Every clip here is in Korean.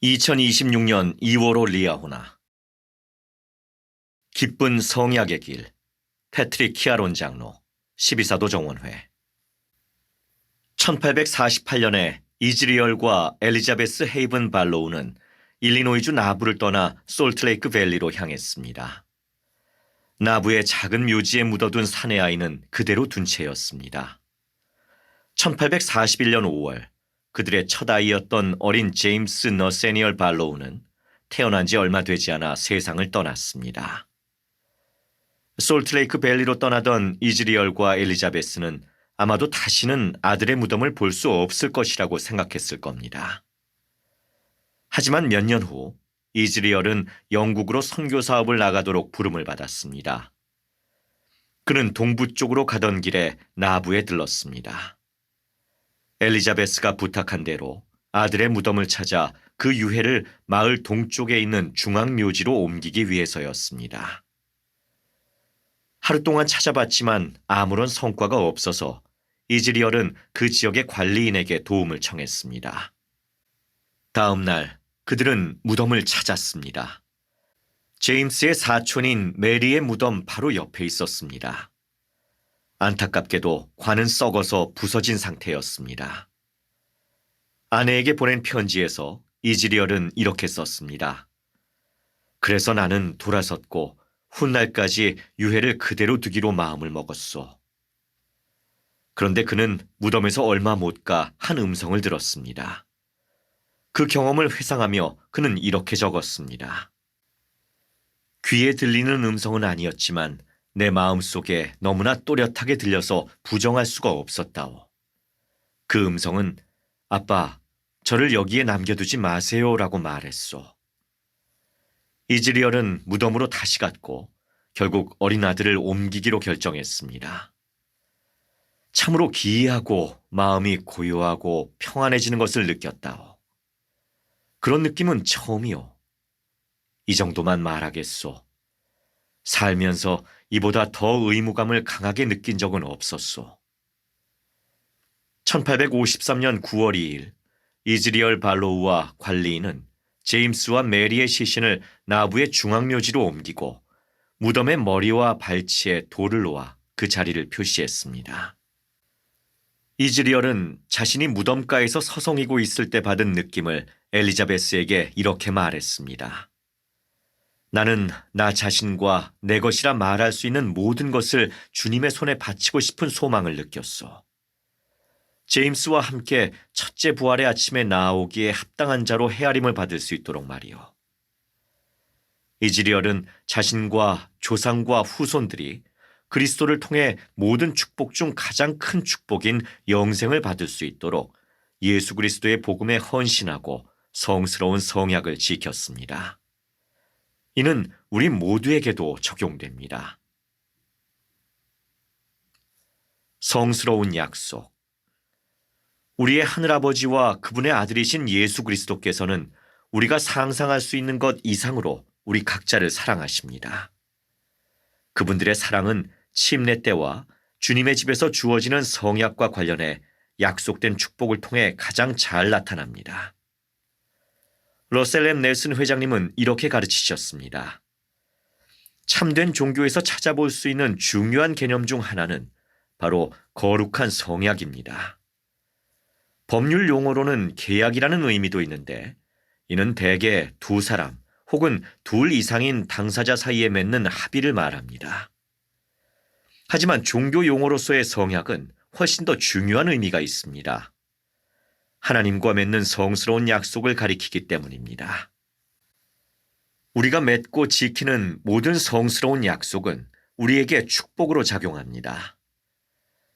2026년 2월호 리아호나 기쁜 성약의 길 패트릭 키아론 장로 12사도 정원회 1848년에 이즈리얼과 엘리자베스 헤이븐 발로우는 일리노이주 나부를 떠나 솔트레이크 밸리로 향했습니다. 나부의 작은 묘지에 묻어둔 사내 아이는 그대로 둔 채였습니다. 1841년 5월 그들의 첫 아이였던 어린 제임스 너세니얼 발로우는 태어난 지 얼마 되지 않아 세상을 떠났습니다. 솔트레이크 밸리로 떠나던 이즈리얼과 엘리자베스는 아마도 다시는 아들의 무덤을 볼 수 없을 것이라고 생각했을 겁니다. 하지만 몇 년 후 이즈리얼은 영국으로 선교 사업을 나가도록 부름을 받았습니다. 그는 동부 쪽으로 가던 길에 나부에 들렀습니다. 엘리자베스가 부탁한 대로 아들의 무덤을 찾아 그 유해를 마을 동쪽에 있는 중앙묘지로 옮기기 위해서였습니다. 하루 동안 찾아봤지만 아무런 성과가 없어서 이즈리얼은 그 지역의 관리인에게 도움을 청했습니다. 다음 날 그들은 무덤을 찾았습니다. 제임스의 사촌인 메리의 무덤 바로 옆에 있었습니다. 안타깝게도 관은 썩어서 부서진 상태였습니다. 아내에게 보낸 편지에서 이즈리얼은 이렇게 썼습니다. 그래서 나는 돌아섰고 훗날까지 유해를 그대로 두기로 마음을 먹었소. 그런데 그는 무덤에서 얼마 못 가 한 음성을 들었습니다. 그 경험을 회상하며 그는 이렇게 적었습니다. 귀에 들리는 음성은 아니었지만 내 마음속에 너무나 또렷하게 들려서 부정할 수가 없었다오. 그 음성은 아빠, 저를 여기에 남겨두지 마세요라고 말했소. 이즈리얼은 무덤으로 다시 갔고 결국 어린 아들을 옮기기로 결정했습니다. 참으로 기이하고 마음이 고요하고 평안해지는 것을 느꼈다오. 그런 느낌은 처음이오. 이 정도만 말하겠소. 살면서 이보다 더 의무감을 강하게 느낀 적은 없었소. 1853년 9월 2일 이즈리얼 발로우와 관리인은 제임스와 메리의 시신을 나부의 중앙묘지로 옮기고 무덤의 머리와 발치에 돌을 놓아 그 자리를 표시했습니다. 이즈리얼은 자신이 무덤가에서 서성이고 있을 때 받은 느낌을 엘리자베스에게 이렇게 말했습니다. 나는 나 자신과 내 것이라 말할 수 있는 모든 것을 주님의 손에 바치고 싶은 소망을 느꼈소. 제임스와 함께 첫째 부활의 아침에 나아오기에 합당한 자로 헤아림을 받을 수 있도록 말이오. 이즈리얼은 자신과 조상과 후손들이 그리스도를 통해 모든 축복 중 가장 큰 축복인 영생을 받을 수 있도록 예수 그리스도의 복음에 헌신하고 성스러운 성약을 지켰습니다. 이는 우리 모두에게도 적용됩니다. 성스러운 약속. 우리의 하늘아버지와 그분의 아들이신 예수 그리스도께서는 우리가 상상할 수 있는 것 이상으로 우리 각자를 사랑하십니다. 그분들의 사랑은 침례 때와 주님의 집에서 주어지는 성약과 관련해 약속된 축복을 통해 가장 잘 나타납니다. 러셀 M. 넬슨 회장님은 이렇게 가르치셨습니다. 참된 종교에서 찾아볼 수 있는 중요한 개념 중 하나는 바로 거룩한 성약입니다. 법률 용어로는 계약이라는 의미도 있는데 이는 대개 두 사람 혹은 둘 이상인 당사자 사이에 맺는 합의를 말합니다. 하지만 종교 용어로서의 성약은 훨씬 더 중요한 의미가 있습니다. 하나님과 맺는 성스러운 약속을 가리키기 때문입니다. 우리가 맺고 지키는 모든 성스러운 약속은 우리에게 축복으로 작용합니다.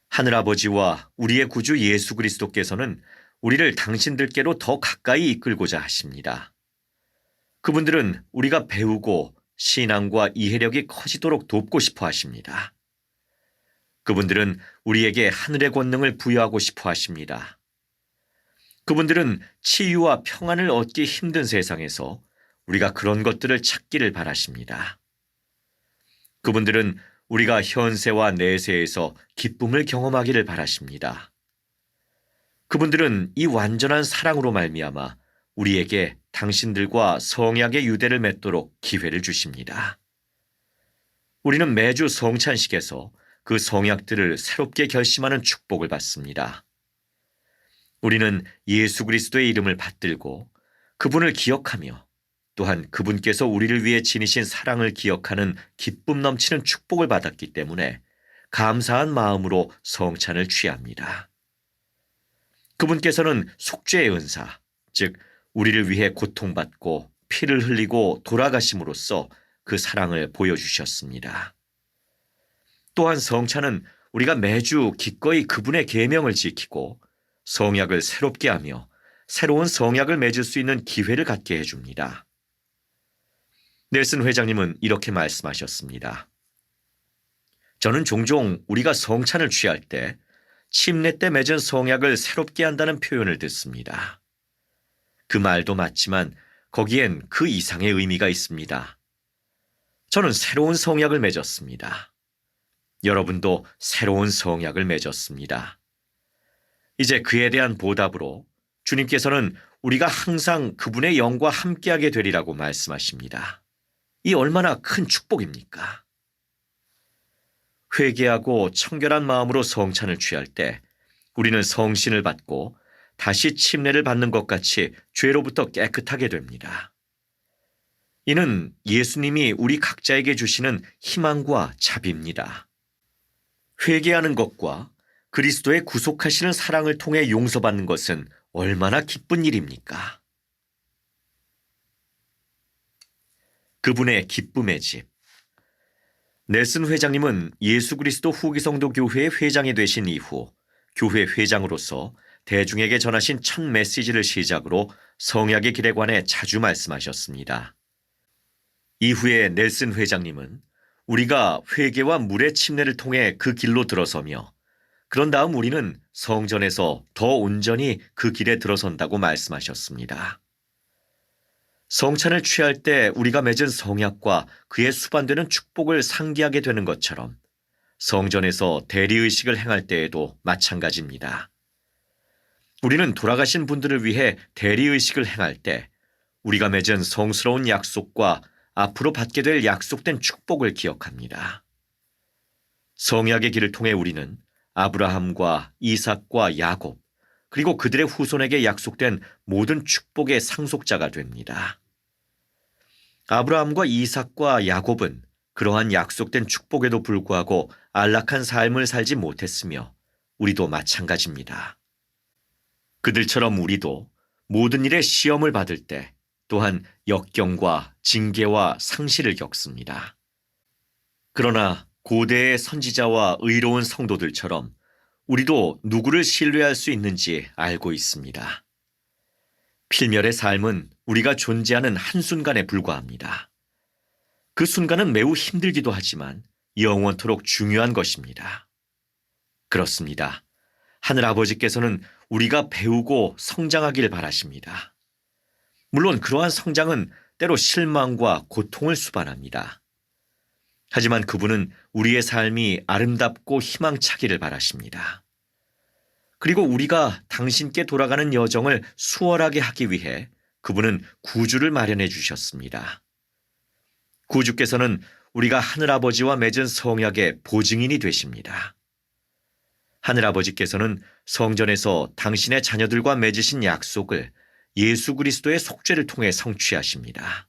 하늘아버지와 우리의 구주 예수 그리스도께서는 우리를 당신들께로 더 가까이 이끌고자 하십니다. 그분들은 우리가 배우고 신앙과 이해력이 커지도록 돕고 싶어 하십니다. 그분들은 우리에게 하늘의 권능을 부여하고 싶어 하십니다. 그분들은 치유와 평안을 얻기 힘든 세상에서 우리가 그런 것들을 찾기를 바라십니다. 그분들은 우리가 현세와 내세에서 기쁨을 경험하기를 바라십니다. 그분들은 이 완전한 사랑으로 말미암아 우리에게 당신들과 성약의 유대를 맺도록 기회를 주십니다. 우리는 매주 성찬식에서 그 성약들을 새롭게 결심하는 축복을 받습니다. 우리는 예수 그리스도의 이름을 받들고 그분을 기억하며 또한 그분께서 우리를 위해 지니신 사랑을 기억하는 기쁨 넘치는 축복을 받았기 때문에 감사한 마음으로 성찬을 취합니다. 그분께서는 속죄의 은사, 즉 우리를 위해 고통받고 피를 흘리고 돌아가심으로써 그 사랑을 보여주셨습니다. 또한 성찬은 우리가 매주 기꺼이 그분의 계명을 지키고 성약을 새롭게 하며 새로운 성약을 맺을 수 있는 기회를 갖게 해줍니다. 넬슨 회장님은 이렇게 말씀하셨습니다. 저는 종종 우리가 성찬을 취할 때 침례 때 맺은 성약을 새롭게 한다는 표현을 듣습니다. 그 말도 맞지만 거기엔 그 이상의 의미가 있습니다. 저는 새로운 성약을 맺었습니다. 여러분도 새로운 성약을 맺었습니다. 이제 그에 대한 보답으로 주님께서는 우리가 항상 그분의 영과 함께하게 되리라고 말씀하십니다. 이 얼마나 큰 축복입니까? 회개하고 청결한 마음으로 성찬을 취할 때 우리는 성신을 받고 다시 침례를 받는 것 같이 죄로부터 깨끗하게 됩니다. 이는 예수님이 우리 각자에게 주시는 희망과 자비입니다. 회개하는 것과 그리스도의 구속하시는 사랑을 통해 용서받는 것은 얼마나 기쁜 일입니까? 그분의 기쁨의 집. 넬슨 회장님은 예수 그리스도 후기 성도 교회의 회장이 되신 이후 교회 회장으로서 대중에게 전하신 첫 메시지를 시작으로 성약의 길에 관해 자주 말씀하셨습니다. 이후에 넬슨 회장님은 우리가 회개와 물의 침례를 통해 그 길로 들어서며 그런 다음 우리는 성전에서 더 온전히 그 길에 들어선다고 말씀하셨습니다. 성찬을 취할 때 우리가 맺은 성약과 그에 수반되는 축복을 상기하게 되는 것처럼 성전에서 대리의식을 행할 때에도 마찬가지입니다. 우리는 돌아가신 분들을 위해 대리의식을 행할 때 우리가 맺은 성스러운 약속과 앞으로 받게 될 약속된 축복을 기억합니다. 성약의 길을 통해 우리는 아브라함과 이삭과 야곱 그리고 그들의 후손에게 약속된 모든 축복의 상속자가 됩니다. 아브라함과 이삭과 야곱은 그러한 약속된 축복에도 불구하고 안락한 삶을 살지 못했으며 우리도 마찬가지입니다. 그들처럼 우리도 모든 일에 시험을 받을 때 또한 역경과 징계와 상실을 겪습니다. 그러나 고대의 선지자와 의로운 성도들처럼 우리도 누구를 신뢰할 수 있는지 알고 있습니다. 필멸의 삶은 우리가 존재하는 한순간에 불과합니다. 그 순간은 매우 힘들기도 하지만 영원토록 중요한 것입니다. 그렇습니다. 하늘아버지께서는 우리가 배우고 성장하길 바라십니다. 물론 그러한 성장은 때로 실망과 고통을 수반합니다. 하지만 그분은 우리의 삶이 아름답고 희망차기를 바라십니다. 그리고 우리가 당신께 돌아가는 여정을 수월하게 하기 위해 그분은 구주를 마련해 주셨습니다. 구주께서는 우리가 하늘아버지와 맺은 성약의 보증인이 되십니다. 하늘아버지께서는 성전에서 당신의 자녀들과 맺으신 약속을 예수 그리스도의 속죄를 통해 성취하십니다.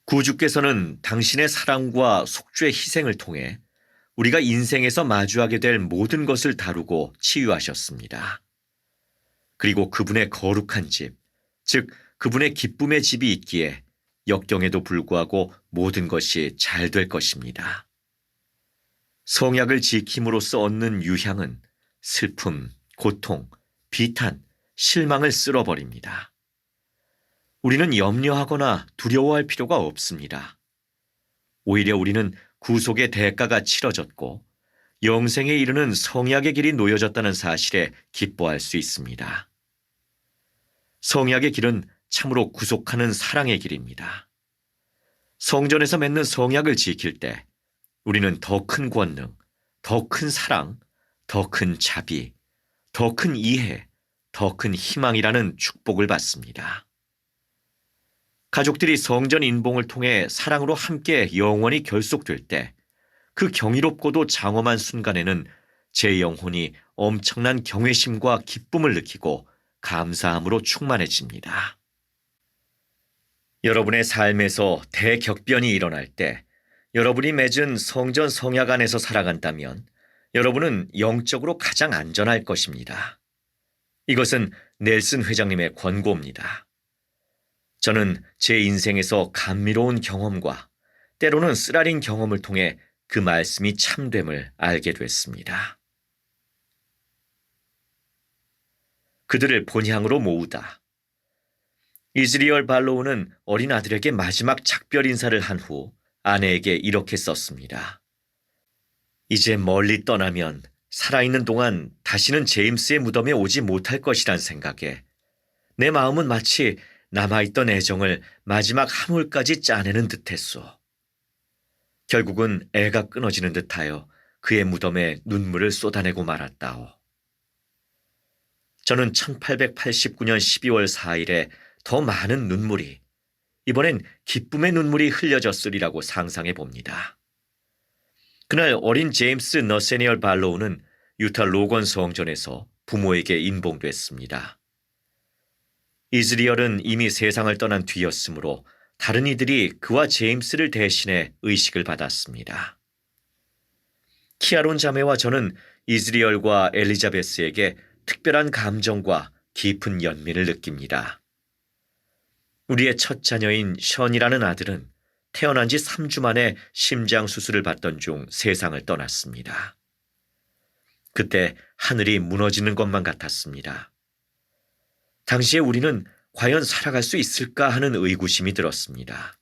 구주께서는 당신의 사랑과 속죄 희생을 통해 우리가 인생에서 마주하게 될 모든 것을 다루고 치유하셨습니다. 그리고 그분의 거룩한 집, 즉 그분의 기쁨의 집이 있기에 역경에도 불구하고 모든 것이 잘 될 것입니다. 성약을 지킴으로써 얻는 유향은 슬픔, 고통, 비탄, 실망을 쓸어버립니다. 우리는 염려하거나 두려워할 필요가 없습니다. 오히려 우리는 구속의 대가가 치러졌고 영생에 이르는 성약의 길이 놓여졌다는 사실에 기뻐할 수 있습니다. 성약의 길은 참으로 구속하는 사랑의 길입니다. 성전에서 맺는 성약을 지킬 때 우리는 더 큰 권능, 더 큰 사랑, 더 큰 자비, 더 큰 이해, 더 큰 희망이라는 축복을 받습니다. 가족들이 성전 인봉을 통해 사랑으로 함께 영원히 결속될 때 그 경이롭고도 장엄한 순간에는 제 영혼이 엄청난 경외심과 기쁨을 느끼고 감사함으로 충만해집니다. 여러분의 삶에서 대격변이 일어날 때 여러분이 맺은 성전 성약 안에서 살아간다면 여러분은 영적으로 가장 안전할 것입니다. 이것은 넬슨 회장님의 권고입니다. 저는 제 인생에서 감미로운 경험과 때로는 쓰라린 경험을 통해 그 말씀이 참됨을 알게 됐습니다. 그들을 본향으로 모으다. 이즈리얼 발로우는 어린 아들에게 마지막 작별 인사를 한 후 아내에게 이렇게 썼습니다. 이제 멀리 떠나면 살아있는 동안 다시는 제임스의 무덤에 오지 못할 것이란 생각에 내 마음은 마치 남아있던 애정을 마지막 한 올까지 짜내는 듯했소. 결국은 애가 끊어지는 듯하여 그의 무덤에 눈물을 쏟아내고 말았다오. 저는 1889년 12월 4일에 더 많은 눈물이, 이번엔 기쁨의 눈물이 흘려졌으리라고 상상해 봅니다. 그날 어린 제임스 너세니얼 발로우는 유타 로건 성전에서 부모에게 인봉됐습니다. 이즈리얼은 이미 세상을 떠난 뒤였으므로 다른 이들이 그와 제임스를 대신해 의식을 받았습니다. 키아론 자매와 저는 이즈리얼과 엘리자베스에게 특별한 감정과 깊은 연민을 느낍니다. 우리의 첫 자녀인 션이라는 아들은 태어난 지 3주 만에 심장 수술을 받던 중 세상을 떠났습니다. 그때 하늘이 무너지는 것만 같았습니다. 당시에 우리는 과연 살아갈 수 있을까 하는 의구심이 들었습니다.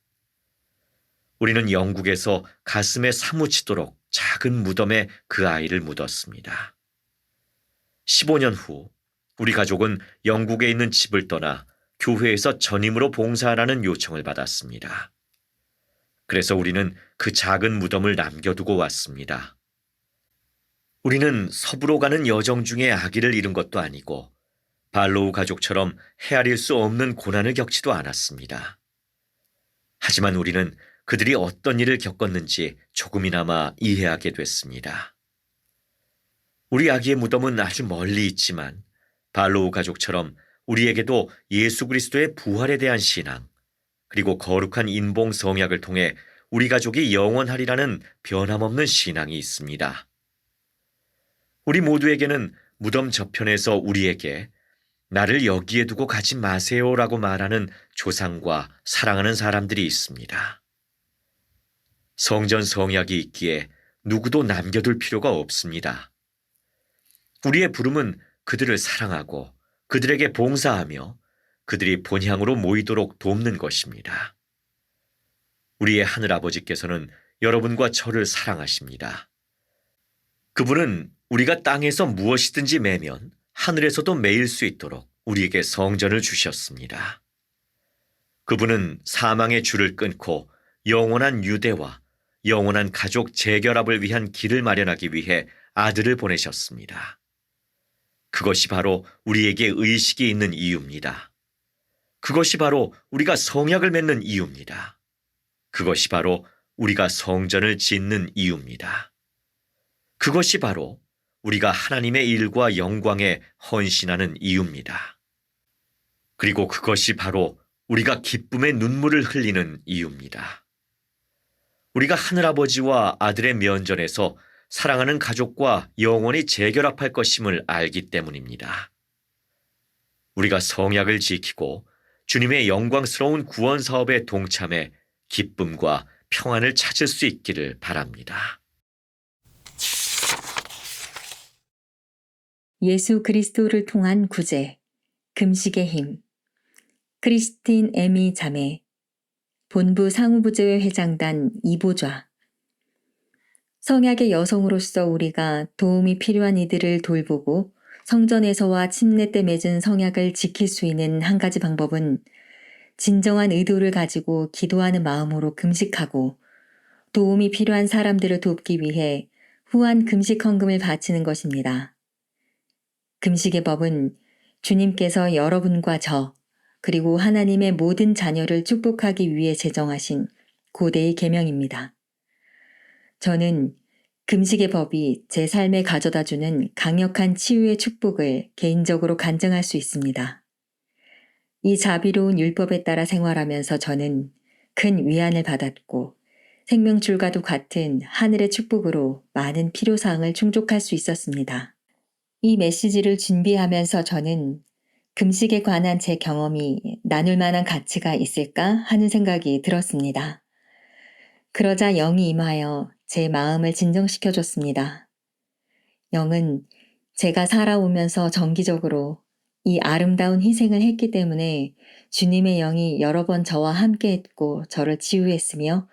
우리는 영국에서 가슴에 사무치도록 작은 무덤에 그 아이를 묻었습니다. 15년 후 우리 가족은 영국에 있는 집을 떠나 교회에서 전임으로 봉사하라는 요청을 받았습니다. 그래서 우리는 그 작은 무덤을 남겨두고 왔습니다. 우리는 서부로 가는 여정 중에 아기를 잃은 것도 아니고 발로우 가족처럼 헤아릴 수 없는 고난을 겪지도 않았습니다. 하지만 우리는 그들이 어떤 일을 겪었는지 조금이나마 이해하게 됐습니다. 우리 아기의 무덤은 아주 멀리 있지만 발로우 가족처럼 우리에게도 예수 그리스도의 부활에 대한 신앙, 그리고 거룩한 인봉 성약을 통해 우리 가족이 영원하리라는 변함없는 신앙이 있습니다. 우리 모두에게는 무덤 저편에서 우리에게 나를 여기에 두고 가지 마세요라고 말하는 조상과 사랑하는 사람들이 있습니다. 성전 성약이 있기에 누구도 남겨둘 필요가 없습니다. 우리의 부름은 그들을 사랑하고 그들에게 봉사하며 그들이 본향으로 모이도록 돕는 것입니다. 우리의 하늘아버지께서는 여러분과 저를 사랑하십니다. 그분은 우리가 땅에서 무엇이든지 매면 하늘에서도 매일 수 있도록 우리에게 성전을 주셨습니다. 그분은 사망의 줄을 끊고 영원한 유대와 영원한 가족 재결합을 위한 길을 마련하기 위해 아들을 보내셨습니다. 그것이 바로 우리에게 의식이 있는 이유입니다. 그것이 바로 우리가 성약을 맺는 이유입니다. 그것이 바로 우리가 성전을 짓는 이유입니다. 그것이 바로 우리가 하나님의 일과 영광에 헌신하는 이유입니다. 그리고 그것이 바로 우리가 기쁨의 눈물을 흘리는 이유입니다. 우리가 하늘아버지와 아들의 면전에서 사랑하는 가족과 영원히 재결합할 것임을 알기 때문입니다. 우리가 성약을 지키고 주님의 영광스러운 구원 사업에 동참해 기쁨과 평안을 찾을 수 있기를 바랍니다. 예수 그리스도를 통한 구제, 금식의 힘, 크리스틴 에미 자매, 본부 상무부제회 회장단 이보좌. 성약의 여성으로서 우리가 도움이 필요한 이들을 돌보고 성전에서와 침례 때 맺은 성약을 지킬 수 있는 한 가지 방법은 진정한 의도를 가지고 기도하는 마음으로 금식하고 도움이 필요한 사람들을 돕기 위해 후한 금식 헌금을 바치는 것입니다. 금식의 법은 주님께서 여러분과 저, 그리고 하나님의 모든 자녀를 축복하기 위해 제정하신 고대의 계명입니다. 저는 금식의 법이 제 삶에 가져다주는 강력한 치유의 축복을 개인적으로 간증할 수 있습니다. 이 자비로운 율법에 따라 생활하면서 저는 큰 위안을 받았고 생명줄과도 같은 하늘의 축복으로 많은 필요사항을 충족할 수 있었습니다. 이 메시지를 준비하면서 저는 금식에 관한 제 경험이 나눌 만한 가치가 있을까 하는 생각이 들었습니다. 그러자 영이 임하여 제 마음을 진정시켜줬습니다. 영은 제가 살아오면서 정기적으로 이 아름다운 희생을 했기 때문에 주님의 영이 여러 번 저와 함께 했고 저를 치유했으며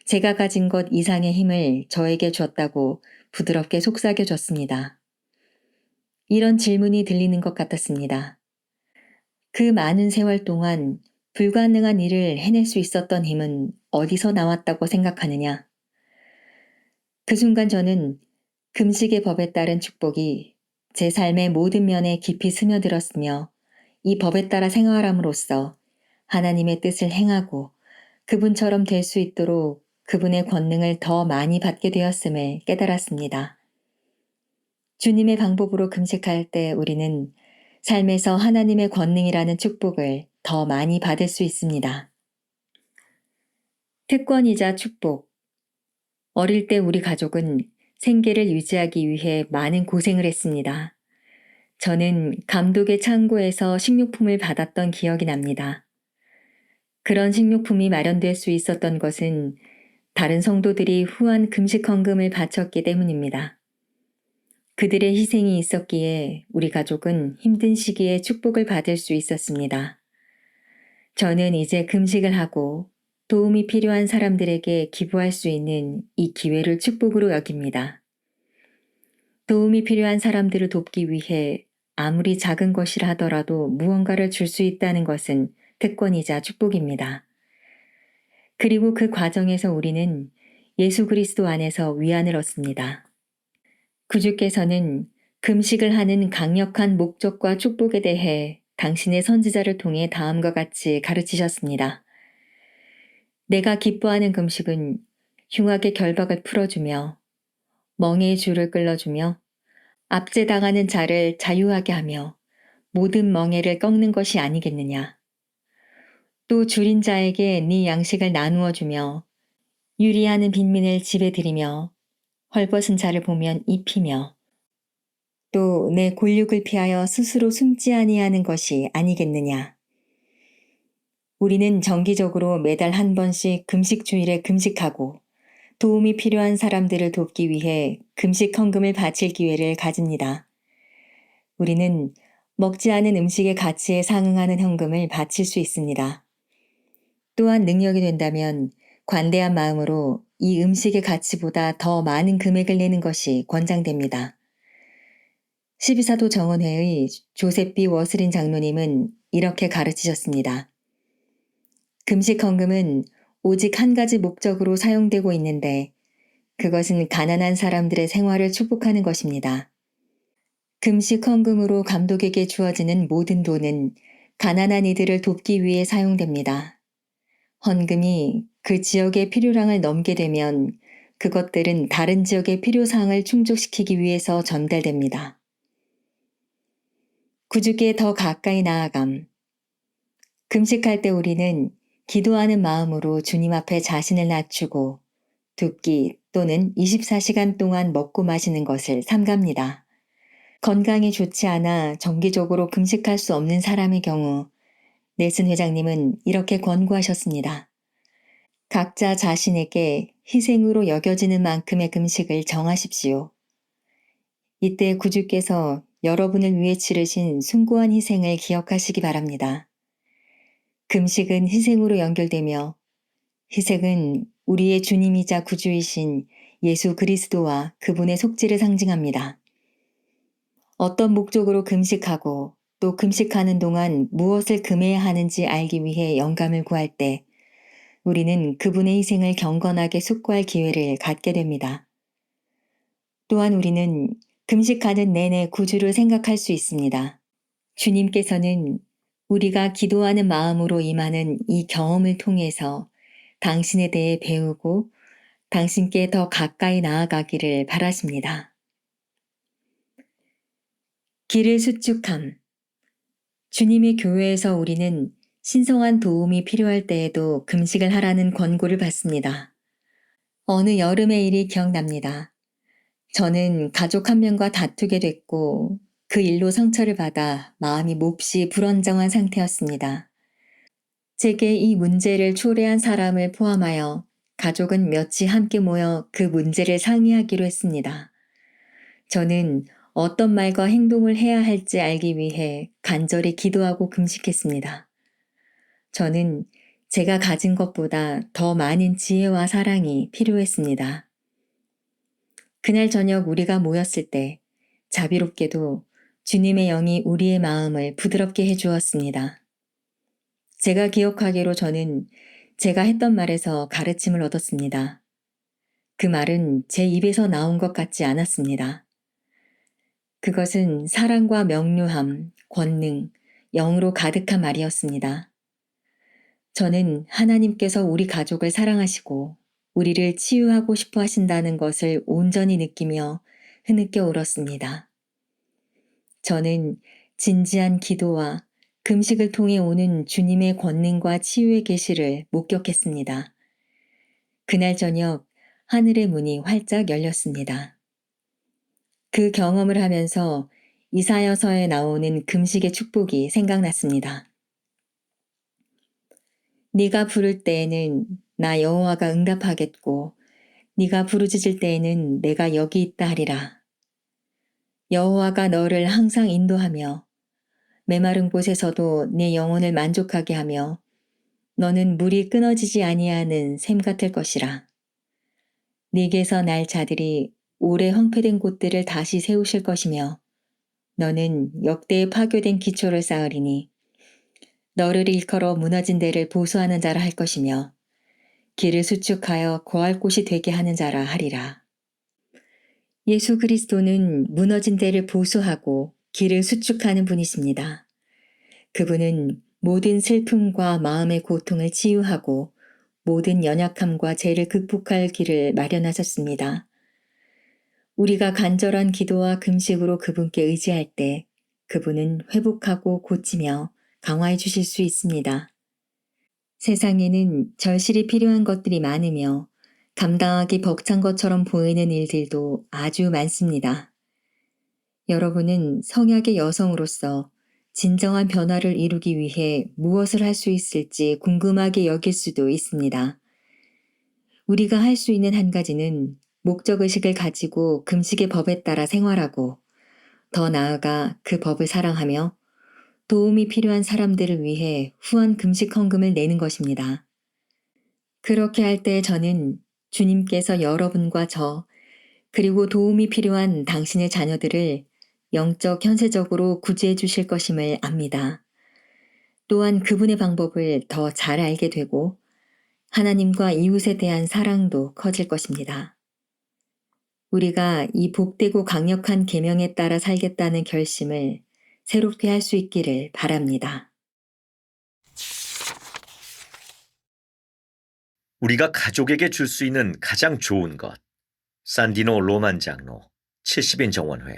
제가 가진 것 이상의 힘을 저에게 줬다고 부드럽게 속삭여줬습니다. 이런 질문이 들리는 것 같았습니다. 그 많은 세월 동안 불가능한 일을 해낼 수 있었던 힘은 어디서 나왔다고 생각하느냐? 그 순간 저는 금식의 법에 따른 축복이 제 삶의 모든 면에 깊이 스며들었으며 이 법에 따라 생활함으로써 하나님의 뜻을 행하고 그분처럼 될 수 있도록 그분의 권능을 더 많이 받게 되었음을 깨달았습니다. 주님의 방법으로 금식할 때 우리는 삶에서 하나님의 권능이라는 축복을 더 많이 받을 수 있습니다. 특권이자 축복. 어릴 때 우리 가족은 생계를 유지하기 위해 많은 고생을 했습니다. 저는 감독의 창고에서 식료품을 받았던 기억이 납니다. 그런 식료품이 마련될 수 있었던 것은 다른 성도들이 후한 금식 헌금을 바쳤기 때문입니다. 그들의 희생이 있었기에 우리 가족은 힘든 시기에 축복을 받을 수 있었습니다. 저는 이제 금식을 하고 도움이 필요한 사람들에게 기부할 수 있는 이 기회를 축복으로 여깁니다. 도움이 필요한 사람들을 돕기 위해 아무리 작은 것이라 하더라도 무언가를 줄 수 있다는 것은 특권이자 축복입니다. 그리고 그 과정에서 우리는 예수 그리스도 안에서 위안을 얻습니다. 구주께서는 금식을 하는 강력한 목적과 축복에 대해 당신의 선지자를 통해 다음과 같이 가르치셨습니다. 내가 기뻐하는 금식은 흉악의 결박을 풀어주며 멍에의 줄을 끌어주며 압제당하는 자를 자유하게 하며 모든 멍에를 꺾는 것이 아니겠느냐. 또 줄인 자에게 네 양식을 나누어 주며 유리하는 빈민을 집에 들이며 헐벗은 자를 보면 입히며 또 내 골육을 피하여 스스로 숨지 아니하는 것이 아니겠느냐. 우리는 정기적으로 매달 한 번씩 금식 주일에 금식하고 도움이 필요한 사람들을 돕기 위해 금식 헌금을 바칠 기회를 가집니다. 우리는 먹지 않은 음식의 가치에 상응하는 헌금을 바칠 수 있습니다. 또한 능력이 된다면 관대한 마음으로 이 음식의 가치보다 더 많은 금액을 내는 것이 권장됩니다. 12사도 정원회의 조셉 B. 워슬인 장로님은 이렇게 가르치셨습니다. 금식 헌금은 오직 한 가지 목적으로 사용되고 있는데 그것은 가난한 사람들의 생활을 축복하는 것입니다. 금식 헌금으로 감독에게 주어지는 모든 돈은 가난한 이들을 돕기 위해 사용됩니다. 헌금이 그 지역의 필요량을 넘게 되면 그것들은 다른 지역의 필요사항을 충족시키기 위해서 전달됩니다. 구주께 더 가까이 나아감. 금식할 때 우리는 기도하는 마음으로 주님 앞에 자신을 낮추고 두 끼 또는 24시간 동안 먹고 마시는 것을 삼갑니다. 건강이 좋지 않아 정기적으로 금식할 수 없는 사람의 경우 넬슨 회장님은 이렇게 권고하셨습니다. 각자 자신에게 희생으로 여겨지는 만큼의 금식을 정하십시오. 이때 구주께서 여러분을 위해 치르신 숭고한 희생을 기억하시기 바랍니다. 금식은 희생으로 연결되며 희생은 우리의 주님이자 구주이신 예수 그리스도와 그분의 속죄를 상징합니다. 어떤 목적으로 금식하고 또 금식하는 동안 무엇을 금해야 하는지 알기 위해 영감을 구할 때 우리는 그분의 희생을 경건하게 숙고할 기회를 갖게 됩니다. 또한 우리는 금식하는 내내 구주를 생각할 수 있습니다. 주님께서는 우리가 기도하는 마음으로 임하는 이 경험을 통해서 당신에 대해 배우고 당신께 더 가까이 나아가기를 바라십니다. 길을 수축함. 주님의 교회에서 우리는 신성한 도움이 필요할 때에도 금식을 하라는 권고를 받습니다. 어느 여름의 일이 기억납니다. 저는 가족 한 명과 다투게 됐고 그 일로 상처를 받아 마음이 몹시 불안정한 상태였습니다. 제게 이 문제를 초래한 사람을 포함하여 가족은 며칠 함께 모여 그 문제를 상의하기로 했습니다. 저는 어떤 말과 행동을 해야 할지 알기 위해 간절히 기도하고 금식했습니다. 저는 제가 가진 것보다 더 많은 지혜와 사랑이 필요했습니다. 그날 저녁 우리가 모였을 때 자비롭게도 주님의 영이 우리의 마음을 부드럽게 해주었습니다. 제가 기억하기로 저는 제가 했던 말에서 가르침을 얻었습니다. 그 말은 제 입에서 나온 것 같지 않았습니다. 그것은 사랑과 명료함, 권능, 영으로 가득한 말이었습니다. 저는 하나님께서 우리 가족을 사랑하시고 우리를 치유하고 싶어 하신다는 것을 온전히 느끼며 흐느껴 울었습니다. 저는 진지한 기도와 금식을 통해 오는 주님의 권능과 치유의 계시를 목격했습니다. 그날 저녁 하늘의 문이 활짝 열렸습니다. 그 경험을 하면서 이사야서에 나오는 금식의 축복이 생각났습니다. 네가 부를 때에는 나 여호와가 응답하겠고 네가 부르짖을 때에는 내가 여기 있다 하리라. 여호와가 너를 항상 인도하며 메마른 곳에서도 내 영혼을 만족하게 하며 너는 물이 끊어지지 아니하는 샘 같을 것이라. 네게서 날 자들이 오래 황폐된 곳들을 다시 세우실 것이며 너는 역대에 파괴된 기초를 쌓으리니 너를 일컬어 무너진 데를 보수하는 자라 할 것이며 길을 수축하여 거할 곳이 되게 하는 자라 하리라. 예수 그리스도는 무너진 데를 보수하고 길을 수축하는 분이십니다. 그분은 모든 슬픔과 마음의 고통을 치유하고 모든 연약함과 죄를 극복할 길을 마련하셨습니다. 우리가 간절한 기도와 금식으로 그분께 의지할 때 그분은 회복하고 고치며 강화해 주실 수 있습니다. 세상에는 절실히 필요한 것들이 많으며 감당하기 벅찬 것처럼 보이는 일들도 아주 많습니다. 여러분은 성약의 여성으로서 진정한 변화를 이루기 위해 무엇을 할 수 있을지 궁금하게 여길 수도 있습니다. 우리가 할 수 있는 한 가지는 목적의식을 가지고 금식의 법에 따라 생활하고 더 나아가 그 법을 사랑하며 도움이 필요한 사람들을 위해 후한 금식 헌금을 내는 것입니다. 그렇게 할 때 저는 주님께서 여러분과 저 그리고 도움이 필요한 당신의 자녀들을 영적 현세적으로 구제해 주실 것임을 압니다. 또한 그분의 방법을 더 잘 알게 되고 하나님과 이웃에 대한 사랑도 커질 것입니다. 우리가 이 복되고 강력한 계명에 따라 살겠다는 결심을 새롭게 할 수 있기를 바랍니다. 우리가 가족에게 줄 수 있는 가장 좋은 것. 산디노 로만 장로, 70인 정원회.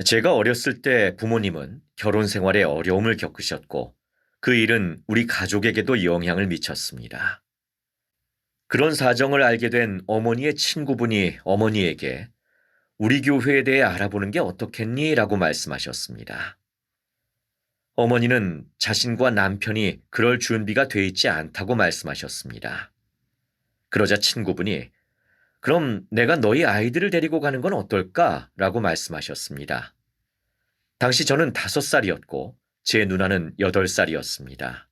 제가 어렸을 때 부모님은 결혼 생활에 어려움을 겪으셨고 그 일은 우리 가족에게도 영향을 미쳤습니다. 그런 사정을 알게 된 어머니의 친구분이 어머니에게 우리 교회에 대해 알아보는 게 어떻겠니? 라고 말씀하셨습니다. 어머니는 자신과 남편이 그럴 준비가 돼 있지 않다고 말씀하셨습니다. 그러자 친구분이 그럼 내가 너희 아이들을 데리고 가는 건 어떨까? 라고 말씀하셨습니다. 당시 저는 5살이었고 제 누나는 8살이었습니다.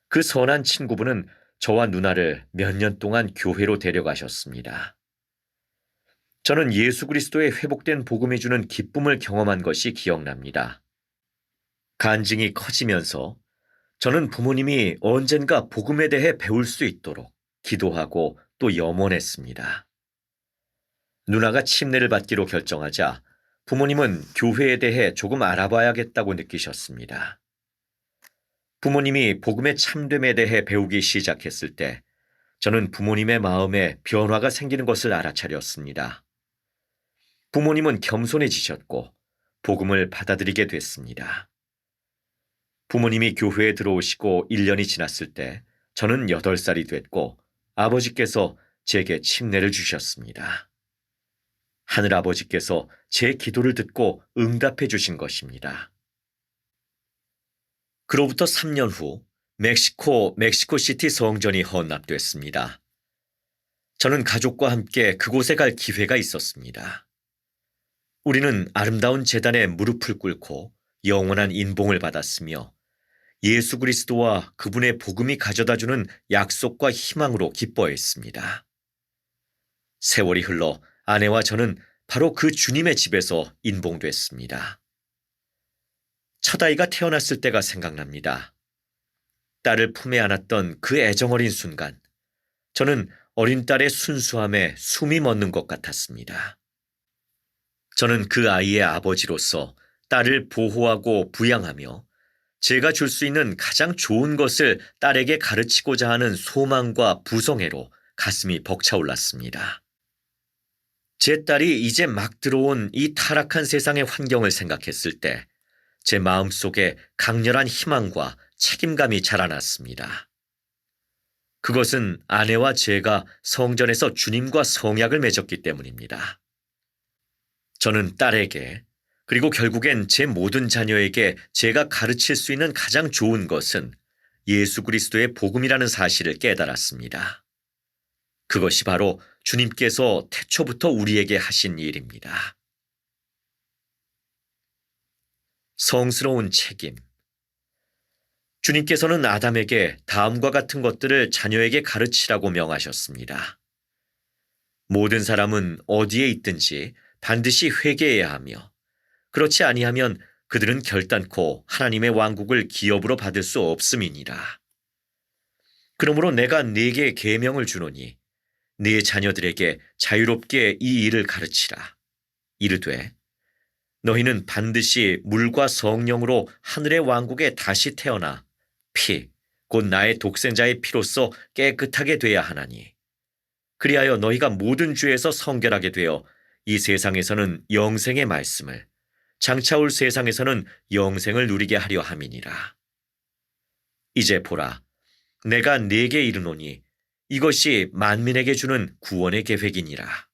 그 선한 친구분은 저와 누나를 몇 년 동안 교회로 데려가셨습니다. 저는 예수 그리스도의 회복된 복음이 주는 기쁨을 경험한 것이 기억납니다. 간증이 커지면서 저는 부모님이 언젠가 복음에 대해 배울 수 있도록 기도하고 또 염원했습니다. 누나가 침례를 받기로 결정하자 부모님은 교회에 대해 조금 알아봐야겠다고 느끼셨습니다. 부모님이 복음의 참됨에 대해 배우기 시작했을 때 저는 부모님의 마음에 변화가 생기는 것을 알아차렸습니다. 부모님은 겸손해지셨고 복음을 받아들이게 됐습니다. 부모님이 교회에 들어오시고 1년이 지났을 때 저는 8살이 됐고 아버지께서 제게 침례를 주셨습니다. 하늘아버지께서 제 기도를 듣고 응답해 주신 것입니다. 그로부터 3년 후 멕시코시티 성전이 헌납됐습니다. 저는 가족과 함께 그곳에 갈 기회가 있었습니다. 우리는 아름다운 제단에 무릎을 꿇고 영원한 인봉을 받았으며 예수 그리스도와 그분의 복음이 가져다주는 약속과 희망으로 기뻐했습니다. 세월이 흘러 아내와 저는 바로 그 주님의 집에서 인봉됐습니다. 첫아이가 태어났을 때가 생각납니다. 딸을 품에 안았던 그 애정어린 순간, 저는 어린 딸의 순수함에 숨이 멎는 것 같았습니다. 저는 그 아이의 아버지로서 딸을 보호하고 부양하며 제가 줄 수 있는 가장 좋은 것을 딸에게 가르치고자 하는 소망과 부성애로 가슴이 벅차올랐습니다. 제 딸이 이제 막 들어온 이 타락한 세상의 환경을 생각했을 때 제 마음속에 강렬한 희망과 책임감이 자라났습니다. 그것은 아내와 제가 성전에서 주님과 성약을 맺었기 때문입니다. 저는 딸에게 그리고 결국엔 제 모든 자녀에게 제가 가르칠 수 있는 가장 좋은 것은 예수 그리스도의 복음이라는 사실을 깨달았습니다. 그것이 바로 주님께서 태초부터 우리에게 하신 일입니다. 성스러운 책임. 주님께서는 아담에게 다음과 같은 것들을 자녀에게 가르치라고 명하셨습니다. 모든 사람은 어디에 있든지 반드시 회개해야 하며 그렇지 아니하면 그들은 결단코 하나님의 왕국을 기업으로 받을 수 없음이니라. 그러므로 내가 네게 계명을 주노니 네 자녀들에게 자유롭게 이 일을 가르치라. 이르되 너희는 반드시 물과 성령으로 하늘의 왕국에 다시 태어나 피, 곧 나의 독생자의 피로써 깨끗하게 돼야 하나니 그리하여 너희가 모든 죄에서 성결하게 되어 이 세상에서는 영생의 말씀을 장차 올 세상에서는 영생을 누리게 하려 함이니라. 이제 보라, 내가 네게 이르노니 이것이 만민에게 주는 구원의 계획이니라.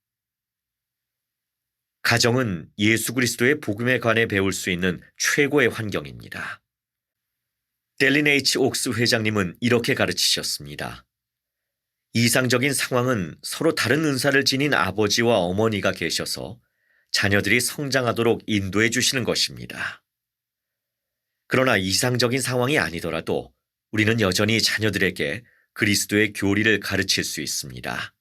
가정은 예수 그리스도의 복음에 관해 배울 수 있는 최고의 환경입니다. 델린 H. 옥스 회장님은 이렇게 가르치셨습니다. 이상적인 상황은 서로 다른 은사를 지닌 아버지와 어머니가 계셔서 자녀들이 성장하도록 인도해 주시는 것입니다. 그러나 이상적인 상황이 아니더라도 우리는 여전히 자녀들에게 그리스도의 교리를 가르칠 수 있습니다.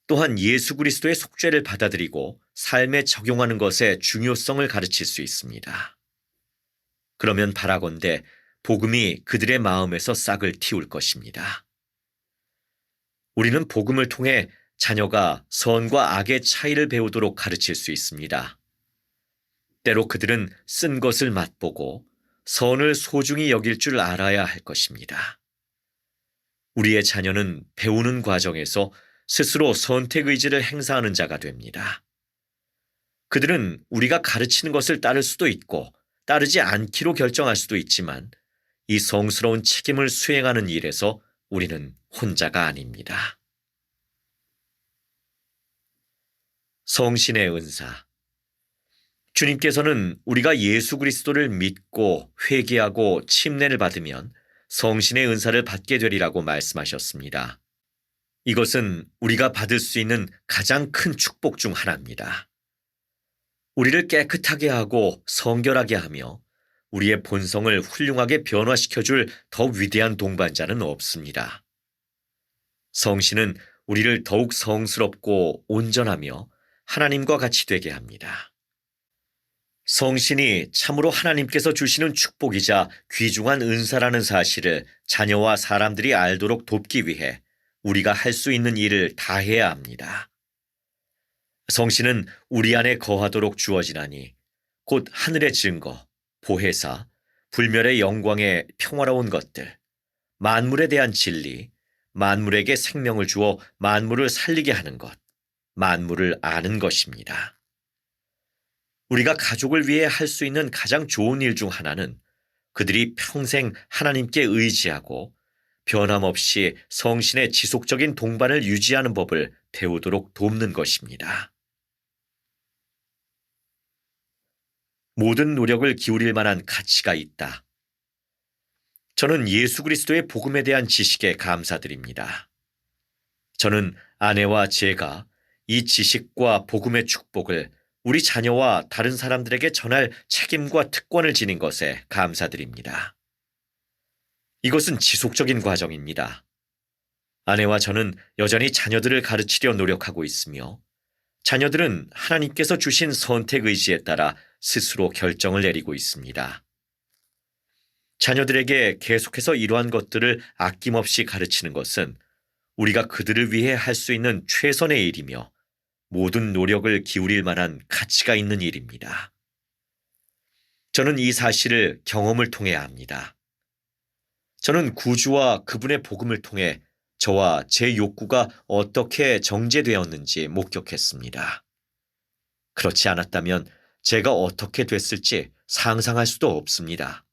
또한 예수 그리스도의 속죄를 받아들이고 삶에 적용하는 것의 중요성을 가르칠 수 있습니다. 그러면 바라건대 복음이 그들의 마음에서 싹을 틔울 것입니다. 우리는 복음을 통해 자녀가 선과 악의 차이를 배우도록 가르칠 수 있습니다. 때로 그들은 쓴 것을 맛보고 선을 소중히 여길 줄 알아야 할 것입니다. 우리의 자녀는 배우는 과정에서 스스로 선택 의지를 행사하는 자가 됩니다. 그들은 우리가 가르치는 것을 따를 수도 있고 따르지 않기로 결정할 수도 있지만 이 성스러운 책임을 수행하는 일에서 우리는 혼자가 아닙니다. 성신의 은사. 주님께서는 우리가 예수 그리스도를 믿고 회개하고 침례를 받으면 성신의 은사를 받게 되리라고 말씀하셨습니다. 이것은 우리가 받을 수 있는 가장 큰 축복 중 하나입니다. 우리를 깨끗하게 하고 성결하게 하며 우리의 본성을 훌륭하게 변화시켜줄 더 위대한 동반자는 없습니다. 성신은 우리를 더욱 성스럽고 온전하며 하나님과 같이 되게 합니다. 성신이 참으로 하나님께서 주시는 축복이자 귀중한 은사라는 사실을 자녀와 사람들이 알도록 돕기 위해 우리가 할 수 있는 일을 다 해야 합니다. 성신은 우리 안에 거하도록 주어지나니 곧 하늘의 증거, 보혜사, 불멸의 영광의 평화로운 것들, 만물에 대한 진리, 만물에게 생명을 주어 만물을 살리게 하는 것, 만물을 아는 것입니다. 우리가 가족을 위해 할 수 있는 가장 좋은 일 중 하나는 그들이 평생 하나님께 의지하고 변함없이 성신의 지속적인 동반을 유지하는 법을 배우도록 돕는 것입니다. 모든 노력을 기울일 만한 가치가 있다. 저는 예수 그리스도의 복음에 대한 지식에 감사드립니다. 저는 아내와 제가 이 지식과 복음의 축복을 우리 자녀와 다른 사람들에게 전할 책임과 특권을 지닌 것에 감사드립니다. 이것은 지속적인 과정입니다. 아내와 저는 여전히 자녀들을 가르치려 노력하고 있으며 자녀들은 하나님께서 주신 선택 의지에 따라 스스로 결정을 내리고 있습니다. 자녀들에게 계속해서 이러한 것들을 아낌없이 가르치는 것은 우리가 그들을 위해 할 수 있는 최선의 일이며 모든 노력을 기울일 만한 가치가 있는 일입니다. 저는 이 사실을 경험을 통해 압니다. 저는 구주와 그분의 복음을 통해 저와 제 욕구가 어떻게 정제되었는지 목격했습니다. 그렇지 않았다면 제가 어떻게 됐을지 상상할 수도 없습니다.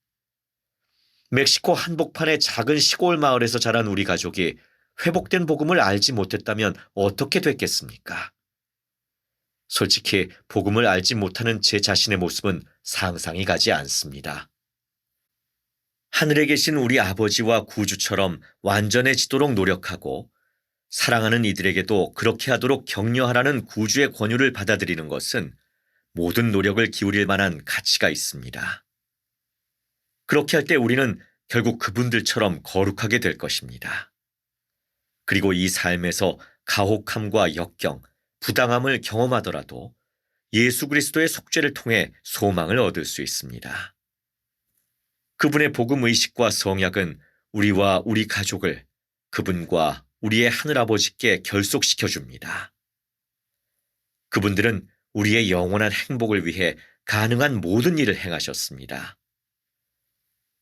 멕시코 한복판의 작은 시골 마을에서 자란 우리 가족이 회복된 복음을 알지 못했다면 어떻게 됐겠습니까? 솔직히 복음을 알지 못하는 제 자신의 모습은 상상이 가지 않습니다. 하늘에 계신 우리 아버지와 구주처럼 완전해지도록 노력하고 사랑하는 이들에게도 그렇게 하도록 격려하라는 구주의 권유를 받아들이는 것은 모든 노력을 기울일 만한 가치가 있습니다. 그렇게 할 때 우리는 결국 그분들처럼 거룩하게 될 것입니다. 그리고 이 삶에서 가혹함과 역경, 부당함을 경험하더라도 예수 그리스도의 속죄를 통해 소망을 얻을 수 있습니다. 그분의 복음 의식과 성약은 우리와 우리 가족을 그분과 우리의 하늘아버지께 결속시켜 줍니다. 그분들은 우리의 영원한 행복을 위해 가능한 모든 일을 행하셨습니다.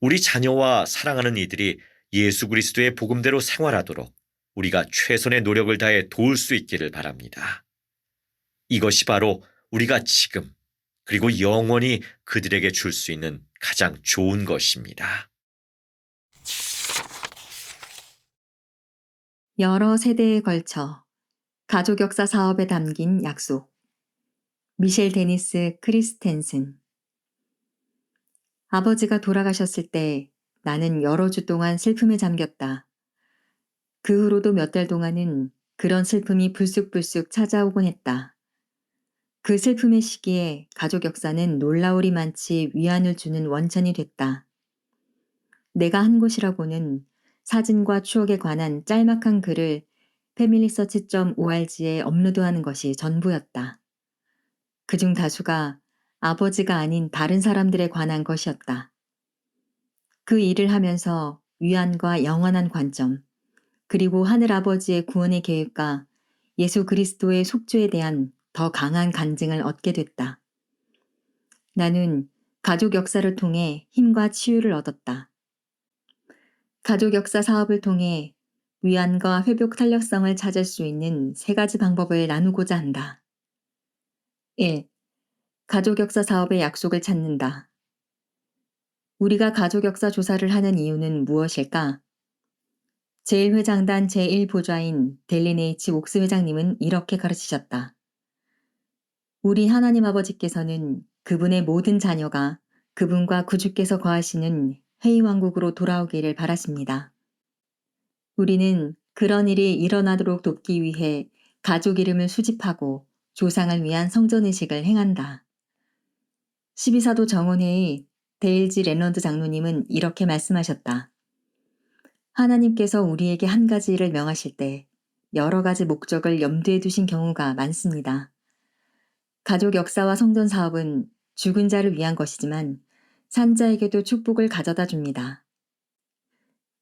우리 자녀와 사랑하는 이들이 예수 그리스도의 복음대로 생활하도록 우리가 최선의 노력을 다해 도울 수 있기를 바랍니다. 이것이 바로 우리가 지금 그리고 영원히 그들에게 줄 수 있는 가장 좋은 것입니다. 여러 세대에 걸쳐 가족 역사 사업에 담긴 약속. 미셸 데니스 크리스텐슨. 아버지가 돌아가셨을 때 나는 여러 주 동안 슬픔에 잠겼다. 그 후로도 몇 달 동안은 그런 슬픔이 불쑥불쑥 찾아오곤 했다. 그 슬픔의 시기에 가족 역사는 놀라우리 많지 위안을 주는 원천이 됐다. 내가 한 곳이라고는 사진과 추억에 관한 짤막한 글을 familysearch.org에 업로드하는 것이 전부였다. 그중 다수가 아버지가 아닌 다른 사람들에 관한 것이었다. 그 일을 하면서 위안과 영원한 관점, 그리고 하늘아버지의 구원의 계획과 예수 그리스도의 속죄에 대한 더 강한 간증을 얻게 됐다. 나는 가족 역사를 통해 힘과 치유를 얻었다. 가족 역사 사업을 통해 위안과 회복 탄력성을 찾을 수 있는 3가지 방법을 나누고자 한다. 1. 가족 역사 사업의 약속을 찾는다. 우리가 가족 역사 조사를 하는 이유는 무엇일까? 제1회장단 제1보좌인 델린 H. 옥스 회장님은 이렇게 가르치셨다. 우리 하나님 아버지께서는 그분의 모든 자녀가 그분과 구주께서 거하시는 회의왕국으로 돌아오기를 바라십니다. 우리는 그런 일이 일어나도록 돕기 위해 가족 이름을 수집하고 조상을 위한 성전의식을 행한다. 12사도 정원회의 데일지 레넌드 장로님은 이렇게 말씀하셨다. 하나님께서 우리에게 한 가지 일을 명하실 때 여러 가지 목적을 염두에 두신 경우가 많습니다. 가족 역사와 성전 사업은 죽은 자를 위한 것이지만 산자에게도 축복을 가져다 줍니다.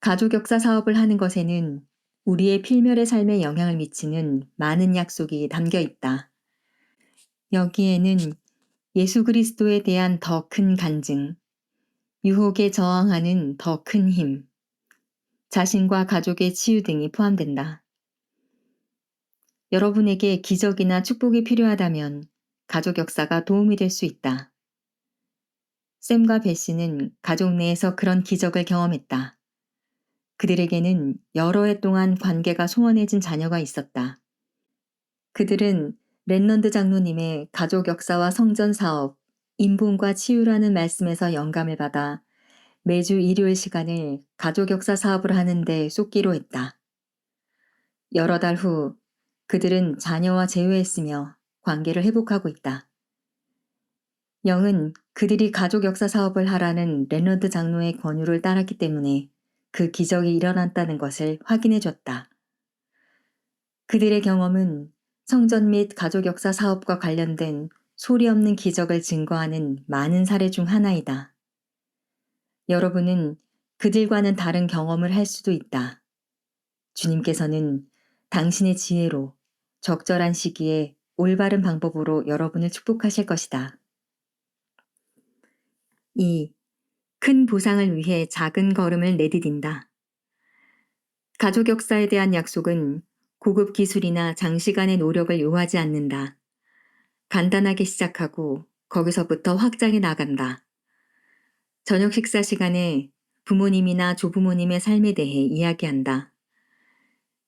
가족 역사 사업을 하는 것에는 우리의 필멸의 삶에 영향을 미치는 많은 약속이 담겨 있다. 여기에는 예수 그리스도에 대한 더 큰 간증, 유혹에 저항하는 더 큰 힘, 자신과 가족의 치유 등이 포함된다. 여러분에게 기적이나 축복이 필요하다면 가족 역사가 도움이 될 수 있다. 샘과 베시는 가족 내에서 그런 기적을 경험했다. 그들에게는 여러 해 동안 관계가 소원해진 자녀가 있었다. 그들은 랜런드 장로님의 가족 역사와 성전 사업, 인본과 치유라는 말씀에서 영감을 받아 매주 일요일 시간을 가족 역사 사업을 하는데 쏟기로 했다. 여러 달 후 그들은 자녀와 재회했으며 관계를 회복하고 있다. 영은 그들이 가족 역사 사업을 하라는 랜런드 장로의 권유를 따랐기 때문에 그 기적이 일어났다는 것을 확인해 줬다. 그들의 경험은 성전 및 가족 역사 사업과 관련된 소리 없는 기적을 증거하는 많은 사례 중 하나이다. 여러분은 그들과는 다른 경험을 할 수도 있다. 주님께서는 당신의 지혜로 적절한 시기에 올바른 방법으로 여러분을 축복하실 것이다. 2. 큰 보상을 위해 작은 걸음을 내디딘다. 가족 역사에 대한 약속은 고급 기술이나 장시간의 노력을 요하지 않는다. 간단하게 시작하고 거기서부터 확장해 나간다. 저녁 식사 시간에 부모님이나 조부모님의 삶에 대해 이야기한다.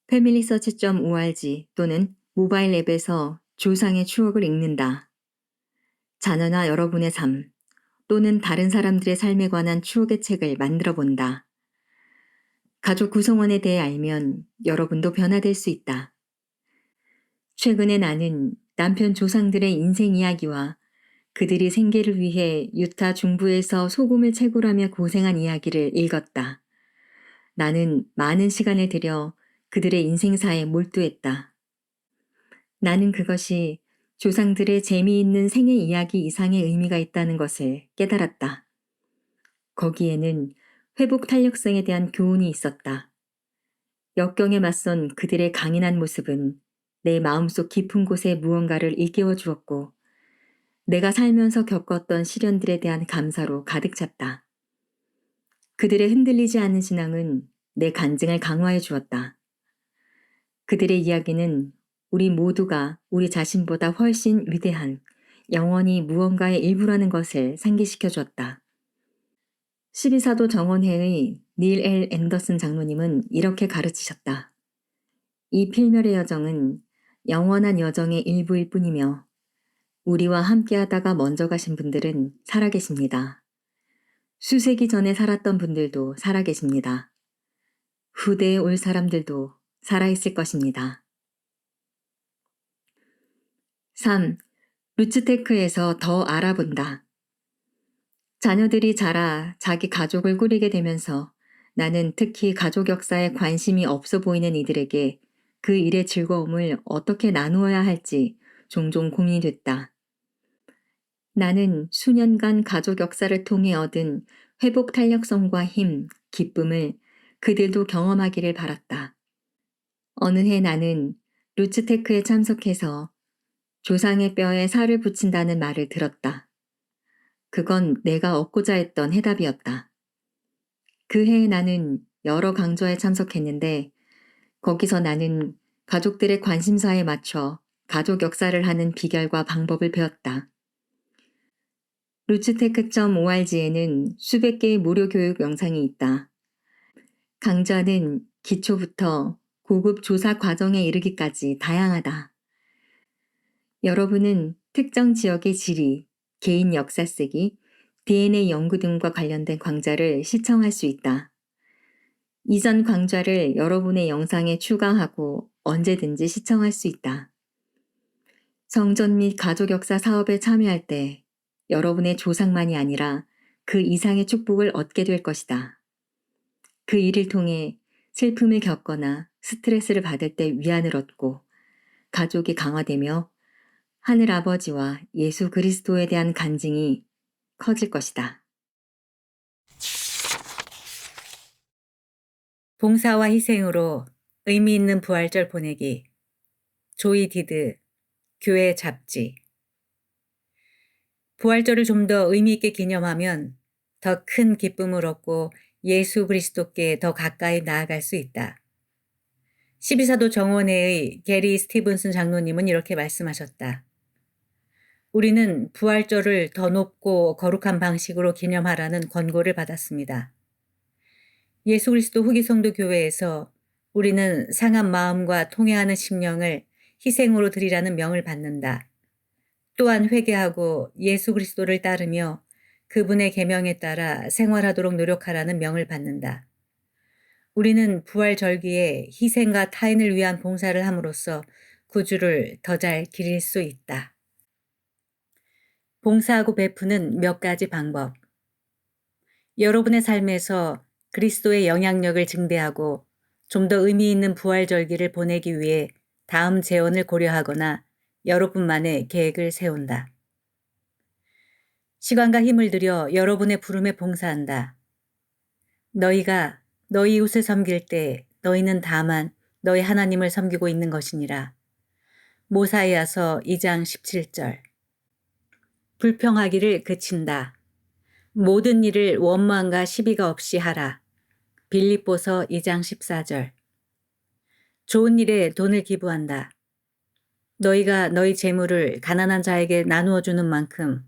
패밀리서치.org 또는 모바일 앱에서 조상의 추억을 읽는다. 자녀나 여러분의 삶 또는 다른 사람들의 삶에 관한 추억의 책을 만들어 본다. 가족 구성원에 대해 알면 여러분도 변화될 수 있다. 최근에 나는 남편 조상들의 인생 이야기와 그들이 생계를 위해 유타 중부에서 소금을 채굴하며 고생한 이야기를 읽었다. 나는 많은 시간을 들여 그들의 인생사에 몰두했다. 나는 그것이 조상들의 재미있는 생애 이야기 이상의 의미가 있다는 것을 깨달았다. 거기에는 회복 탄력성에 대한 교훈이 있었다. 역경에 맞선 그들의 강인한 모습은 내 마음속 깊은 곳에 무언가를 일깨워 주었고 내가 살면서 겪었던 시련들에 대한 감사로 가득 찼다. 그들의 흔들리지 않은 신앙은 내 간증을 강화해 주었다. 그들의 이야기는 우리 모두가 우리 자신보다 훨씬 위대한 영원히 무언가의 일부라는 것을 상기시켜 줬다. 12사도 정원회의 닐 엘 앤더슨 장로님은 이렇게 가르치셨다. 이 필멸의 여정은 영원한 여정의 일부일 뿐이며 우리와 함께하다가 먼저 가신 분들은 살아계십니다. 수세기 전에 살았던 분들도 살아계십니다. 후대에 올 사람들도 살아있을 것입니다. 3. 루츠테크에서 더 알아본다. 자녀들이 자라 자기 가족을 꾸리게 되면서 나는 특히 가족 역사에 관심이 없어 보이는 이들에게 그 일의 즐거움을 어떻게 나누어야 할지 종종 고민이 됐다. 나는 수년간 가족 역사를 통해 얻은 회복 탄력성과 힘, 기쁨을 그들도 경험하기를 바랐다. 어느 해 나는 루츠테크에 참석해서 조상의 뼈에 살을 붙인다는 말을 들었다. 그건 내가 얻고자 했던 해답이었다. 그 해에 나는 여러 강좌에 참석했는데 거기서 나는 가족들의 관심사에 맞춰 가족 역사를 하는 비결과 방법을 배웠다. 루츠테크.org에는 수백 개의 무료 교육 영상이 있다. 강좌는 기초부터 고급 조사 과정에 이르기까지 다양하다. 여러분은 특정 지역의 지리, 개인 역사 쓰기, DNA 연구 등과 관련된 강좌를 시청할 수 있다. 이전 강좌를 여러분의 영상에 추가하고 언제든지 시청할 수 있다. 성전 및 가족 역사 사업에 참여할 때 여러분의 조상만이 아니라 그 이상의 축복을 얻게 될 것이다. 그 일을 통해 슬픔을 겪거나 스트레스를 받을 때 위안을 얻고 가족이 강화되며 하늘 아버지와 예수 그리스도에 대한 간증이 커질 것이다. 봉사와 희생으로 의미 있는 부활절 보내기. 조이 디드, 교회 잡지. 부활절을 좀 더 의미 있게 기념하면 더 큰 기쁨을 얻고 예수 그리스도께 더 가까이 나아갈 수 있다. 12사도 정원회의 게리 스티븐슨 장로님은 이렇게 말씀하셨다. 우리는 부활절을 더 높고 거룩한 방식으로 기념하라는 권고를 받았습니다. 예수 그리스도 후기 성도 교회에서 우리는 상한 마음과 통회하는 심령을 희생으로 드리라는 명을 받는다. 또한 회개하고 예수 그리스도를 따르며 그분의 계명에 따라 생활하도록 노력하라는 명을 받는다. 우리는 부활절기에 희생과 타인을 위한 봉사를 함으로써 구주를 더 잘 기릴 수 있다. 봉사하고 베푸는 몇 가지 방법. 여러분의 삶에서 그리스도의 영향력을 증대하고 좀 더 의미 있는 부활절기를 보내기 위해 다음 재원을 고려하거나 여러분만의 계획을 세운다. 시간과 힘을 들여 여러분의 부름에 봉사한다. 너희가 너희 이웃을 섬길 때 너희는 다만 너희 하나님을 섬기고 있는 것이니라. 모사이아서 2장 17절. 불평하기를 그친다. 모든 일을 원망과 시비가 없이 하라. 빌립보서 2장 14절. 좋은 일에 돈을 기부한다. 너희가 너희 재물을 가난한 자에게 나누어 주는 만큼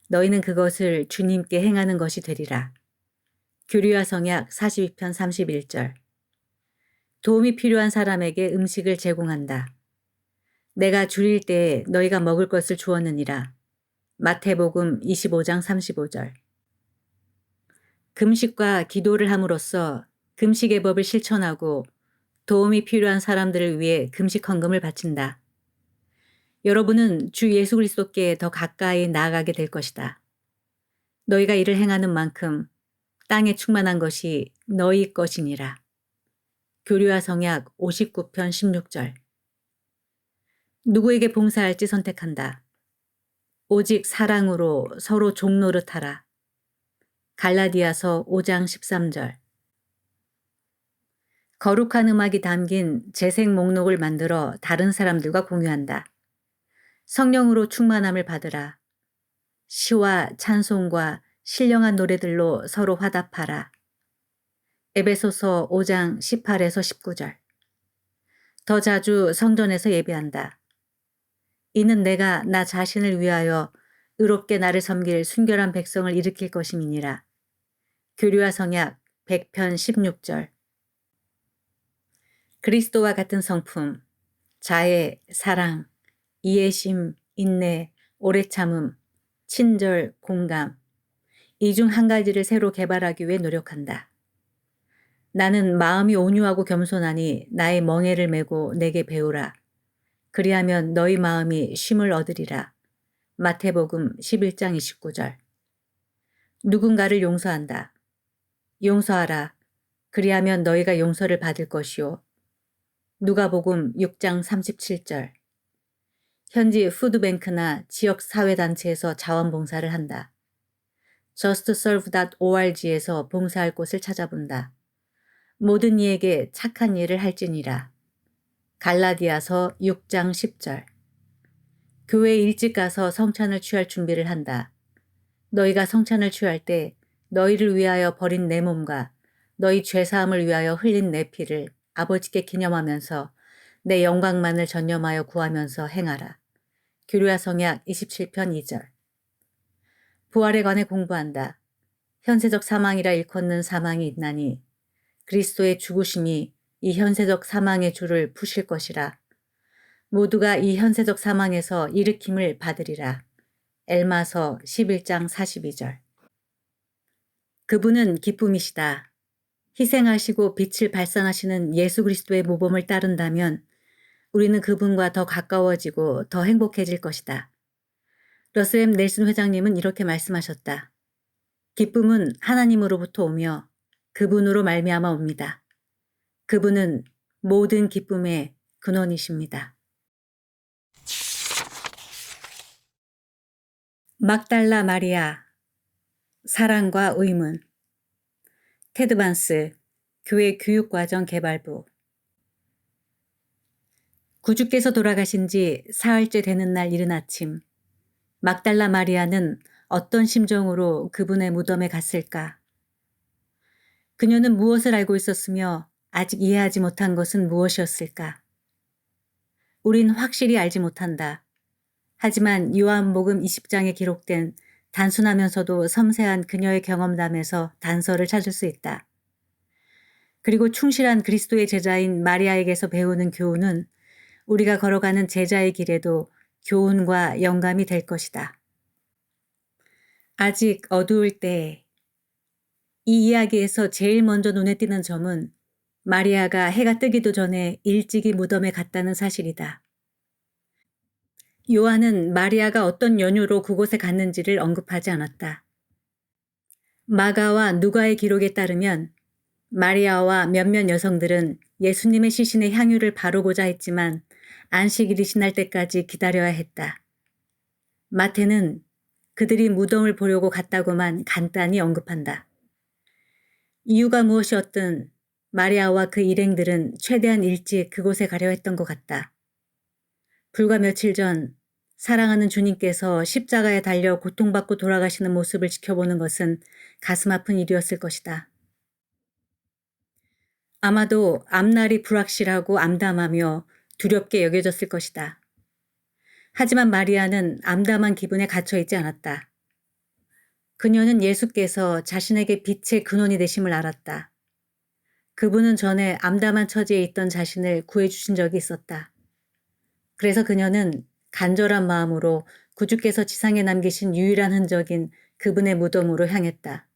너희는 그것을 주님께 행하는 것이 되리라. 규리와 성약 42편 31절. 도움이 필요한 사람에게 음식을 제공한다. 내가 줄일 때에 너희가 먹을 것을 주었느니라. 마태복음 25장 35절. 금식과 기도를 함으로써 금식의 법을 실천하고 도움이 필요한 사람들을 위해 금식 헌금을 바친다. 여러분은 주 예수 그리스도께 더 가까이 나아가게 될 것이다. 너희가 이를 행하는 만큼 땅에 충만한 것이 너희 것이니라. 교류와 성약 59편 16절. 누구에게 봉사할지 선택한다. 오직 사랑으로 서로 종노릇하라. 갈라디아서 5장 13절. 거룩한 음악이 담긴 재생 목록을 만들어 다른 사람들과 공유한다. 성령으로 충만함을 받으라. 시와 찬송과 신령한 노래들로 서로 화답하라. 에베소서 5장 18에서 19절. 더 자주 성전에서 예배한다. 이는 내가 나 자신을 위하여 의롭게 나를 섬길 순결한 백성을 일으킬 것임이니라. 교류와 성약 100편 16절. 그리스도와 같은 성품, 자애, 사랑, 이해심, 인내, 오래 참음, 친절, 공감. 이 중 한 가지를 새로 개발하기 위해 노력한다. 나는 마음이 온유하고 겸손하니 나의 멍에를 메고 내게 배우라. 그리하면 너희 마음이 쉼을 얻으리라. 마태복음 11장 29절. 누군가를 용서한다. 용서하라. 그리하면 너희가 용서를 받을 것이요. 누가복음 6장 37절. 현지 푸드뱅크나 지역 사회단체에서 자원봉사를 한다. justserve.org에서 봉사할 곳을 찾아본다. 모든 이에게 착한 일을 할지니라. 갈라디아서 6장 10절. 교회에 일찍 가서 성찬을 취할 준비를 한다. 너희가 성찬을 취할 때 너희를 위하여 버린 내 몸과 너희 죄사함을 위하여 흘린 내 피를 아버지께 기념하면서 내 영광만을 전념하여 구하면서 행하라. 규류야 성약 27편 2절. 부활에 관해 공부한다. 현세적 사망이라 일컫는 사망이 있나니 그리스도의 죽으심이 이 현세적 사망의 줄을 푸실 것이라. 모두가 이 현세적 사망에서 일으킴을 받으리라. 엘마서 11장 42절. 그분은 기쁨이시다. 희생하시고 빛을 발산하시는 예수 그리스도의 모범을 따른다면 우리는 그분과 더 가까워지고 더 행복해질 것이다. 러셀 M. 넬슨 회장님은 이렇게 말씀하셨다. 기쁨은 하나님으로부터 오며 그분으로 말미암아 옵니다. 그분은 모든 기쁨의 근원이십니다. 막달라 마리아, 사랑과 의문. 테드 반스, 교회 교육과정 개발부. 구주께서 돌아가신 지 사흘째 되는 날 이른 아침, 막달라 마리아는 어떤 심정으로 그분의 무덤에 갔을까? 그녀는 무엇을 알고 있었으며 아직 이해하지 못한 것은 무엇이었을까? 우린 확실히 알지 못한다. 하지만 요한복음 20장에 기록된 단순하면서도 섬세한 그녀의 경험담에서 단서를 찾을 수 있다. 그리고 충실한 그리스도의 제자인 마리아에게서 배우는 교훈은 우리가 걸어가는 제자의 길에도 교훈과 영감이 될 것이다. 아직 어두울 때 이 이야기에서 제일 먼저 눈에 띄는 점은 마리아가 해가 뜨기도 전에 일찍이 무덤에 갔다는 사실이다. 요한은 마리아가 어떤 연유로 그곳에 갔는지를 언급하지 않았다. 마가와 누가의 기록에 따르면 마리아와 몇몇 여성들은 예수님의 시신의 향유를 바르고자 했지만 안식일이 지날 때까지 기다려야 했다. 마태는 그들이 무덤을 보려고 갔다고만 간단히 언급한다. 이유가 무엇이었든 마리아와 그 일행들은 최대한 일찍 그곳에 가려 했던 것 같다. 불과 며칠 전 사랑하는 주님께서 십자가에 달려 고통받고 돌아가시는 모습을 지켜보는 것은 가슴 아픈 일이었을 것이다. 아마도 앞날이 불확실하고 암담하며 두렵게 여겨졌을 것이다. 하지만 마리아는 암담한 기분에 갇혀 있지 않았다. 그녀는 예수께서 자신에게 빛의 근원이 되심을 알았다. 그분은 전에 암담한 처지에 있던 자신을 구해주신 적이 있었다. 그래서 그녀는 간절한 마음으로 구주께서 지상에 남기신 유일한 흔적인 그분의 무덤으로 향했다.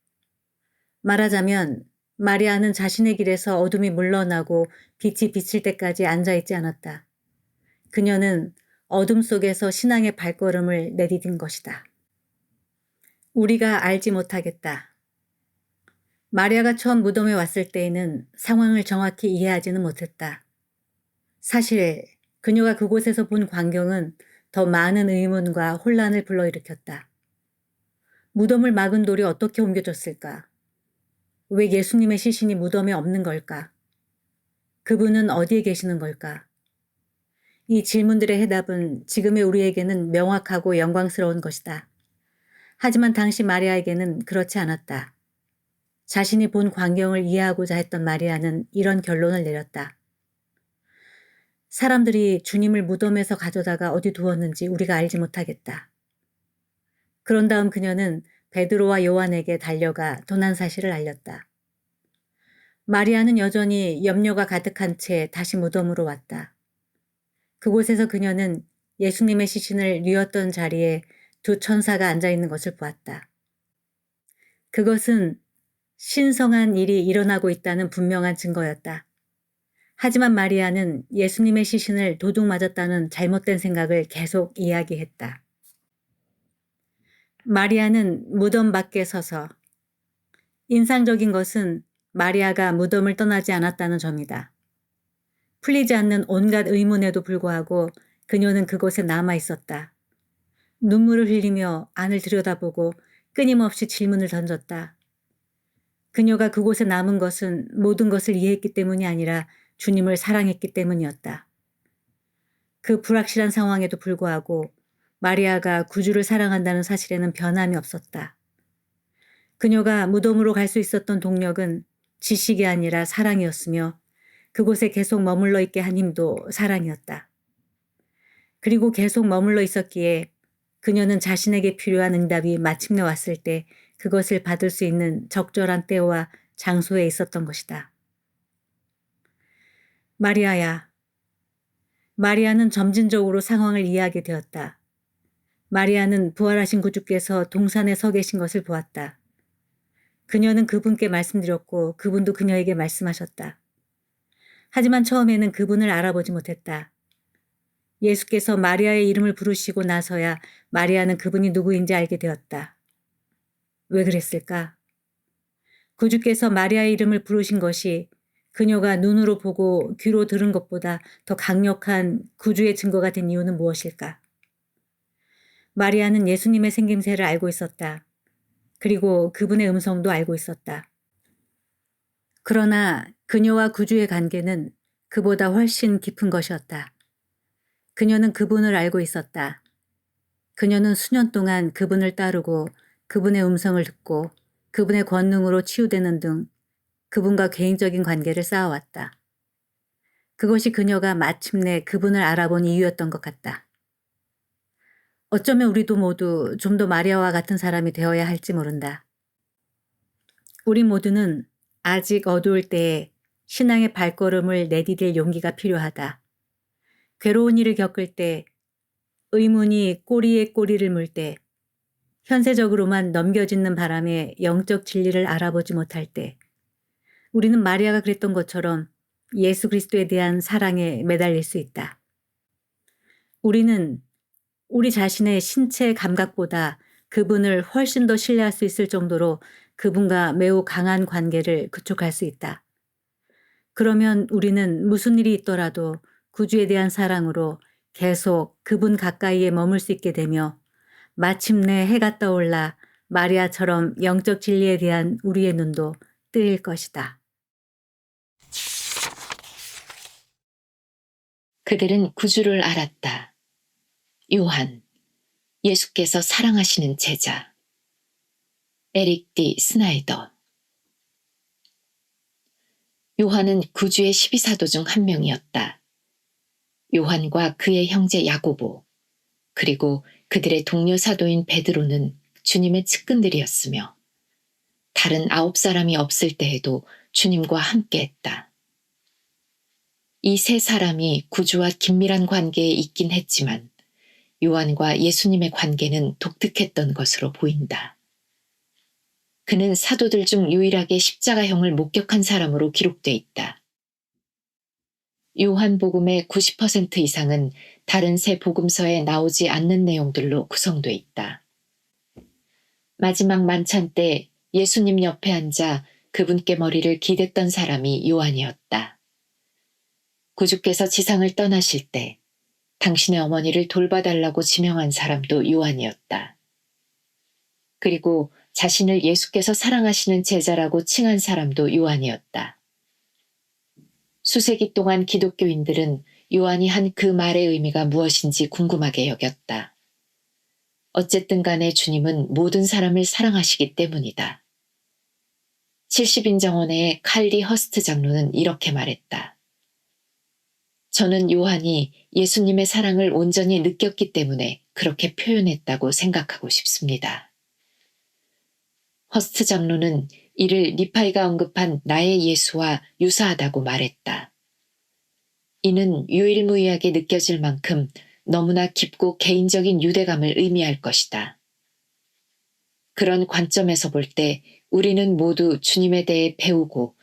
말하자면 마리아는 자신의 길에서 어둠이 물러나고 빛이 비칠 때까지 앉아있지 않았다. 그녀는 어둠 속에서 신앙의 발걸음을 내디딘 것이다. 우리가 알지 못하겠다. 마리아가 처음 무덤에 왔을 때에는 상황을 정확히 이해하지는 못했다. 사실 그녀가 그곳에서 본 광경은 더 많은 의문과 혼란을 불러일으켰다. 무덤을 막은 돌이 어떻게 옮겨졌을까? 왜 예수님의 시신이 무덤에 없는 걸까? 그분은 어디에 계시는 걸까? 이 질문들의 해답은 지금의 우리에게는 명확하고 영광스러운 것이다. 하지만 당시 마리아에게는 그렇지 않았다. 자신이 본 광경을 이해하고자 했던 마리아는 이런 결론을 내렸다. 사람들이 주님을 무덤에서 가져다가 어디 두었는지 우리가 알지 못하겠다. 그런 다음 그녀는 베드로와 요한에게 달려가 도난 사실을 알렸다. 마리아는 여전히 염려가 가득한 채 다시 무덤으로 왔다. 그곳에서 그녀는 예수님의 시신을 뉘었던 자리에 두 천사가 앉아있는 것을 보았다. 그것은 신성한 일이 일어나고 있다는 분명한 증거였다. 하지만 마리아는 예수님의 시신을 도둑 맞았다는 잘못된 생각을 계속 이야기했다. 마리아는 무덤 밖에 서서 인상적인 것은 마리아가 무덤을 떠나지 않았다는 점이다. 풀리지 않는 온갖 의문에도 불구하고 그녀는 그곳에 남아 있었다. 눈물을 흘리며 안을 들여다보고 끊임없이 질문을 던졌다. 그녀가 그곳에 남은 것은 모든 것을 이해했기 때문이 아니라 주님을 사랑했기 때문이었다. 그 불확실한 상황에도 불구하고 마리아가 구주를 사랑한다는 사실에는 변함이 없었다. 그녀가 무덤으로 갈 수 있었던 동력은 지식이 아니라 사랑이었으며 그곳에 계속 머물러 있게 한 힘도 사랑이었다. 그리고 계속 머물러 있었기에 그녀는 자신에게 필요한 응답이 마침내 왔을 때 그것을 받을 수 있는 적절한 때와 장소에 있었던 것이다. 마리아야. 마리아는 점진적으로 상황을 이해하게 되었다. 마리아는 부활하신 구주께서 동산에 서 계신 것을 보았다. 그녀는 그분께 말씀드렸고 그분도 그녀에게 말씀하셨다. 하지만 처음에는 그분을 알아보지 못했다. 예수께서 마리아의 이름을 부르시고 나서야 마리아는 그분이 누구인지 알게 되었다. 왜 그랬을까? 구주께서 마리아의 이름을 부르신 것이 그녀가 눈으로 보고 귀로 들은 것보다 더 강력한 구주의 증거가 된 이유는 무엇일까? 마리아는 예수님의 생김새를 알고 있었다. 그리고 그분의 음성도 알고 있었다. 그러나 그녀와 구주의 관계는 그보다 훨씬 깊은 것이었다. 그녀는 그분을 알고 있었다. 그녀는 수년 동안 그분을 따르고 그분의 음성을 듣고 그분의 권능으로 치유되는 등 그분과 개인적인 관계를 쌓아왔다. 그것이 그녀가 마침내 그분을 알아본 이유였던 것 같다. 어쩌면 우리도 모두 좀 더 마리아와 같은 사람이 되어야 할지 모른다. 우리 모두는 아직 어두울 때에 신앙의 발걸음을 내디딜 용기가 필요하다. 괴로운 일을 겪을 때, 의문이 꼬리에 꼬리를 물 때, 현세적으로만 넘겨짓는 바람에 영적 진리를 알아보지 못할 때, 우리는 마리아가 그랬던 것처럼 예수 그리스도에 대한 사랑에 매달릴 수 있다. 우리는 우리 자신의 신체 감각보다 그분을 훨씬 더 신뢰할 수 있을 정도로 그분과 매우 강한 관계를 구축할 수 있다. 그러면 우리는 무슨 일이 있더라도 구주에 대한 사랑으로 계속 그분 가까이에 머물 수 있게 되며 마침내 해가 떠올라 마리아처럼 영적 진리에 대한 우리의 눈도 뜨일 것이다. 그들은 구주를 알았다. 요한, 예수께서 사랑하시는 제자. 에릭 D. 스나이더. 요한은 구주의 12사도 중 한 명이었다. 요한과 그의 형제 야고보, 그리고 그들의 동료 사도인 베드로는 주님의 측근들이었으며 다른 9사람이 없을 때에도 주님과 함께했다. 이 세 사람이 구주와 긴밀한 관계에 있긴 했지만 요한과 예수님의 관계는 독특했던 것으로 보인다. 그는 사도들 중 유일하게 십자가형을 목격한 사람으로 기록돼 있다. 요한복음의 90% 이상은 다른 세 복음서에 나오지 않는 내용들로 구성돼 있다. 마지막 만찬 때 예수님 옆에 앉아 그분께 머리를 기댔던 사람이 요한이었다. 구주께서 지상을 떠나실 때 당신의 어머니를 돌봐달라고 지명한 사람도 요한이었다. 그리고 자신을 예수께서 사랑하시는 제자라고 칭한 사람도 요한이었다. 수세기 동안 기독교인들은 요한이 한 그 말의 의미가 무엇인지 궁금하게 여겼다. 어쨌든 간에 주님은 모든 사람을 사랑하시기 때문이다. 70인정원의 칼리 허스트 장로는 이렇게 말했다. 저는 요한이 예수님의 사랑을 온전히 느꼈기 때문에 그렇게 표현했다고 생각하고 싶습니다. 허스트 장로는 이를 니파이가 언급한 나의 예수와 유사하다고 말했다. 이는 유일무이하게 느껴질 만큼 너무나 깊고 개인적인 유대감을 의미할 것이다. 그런 관점에서 볼 때 우리는 모두 주님에 대해 배우고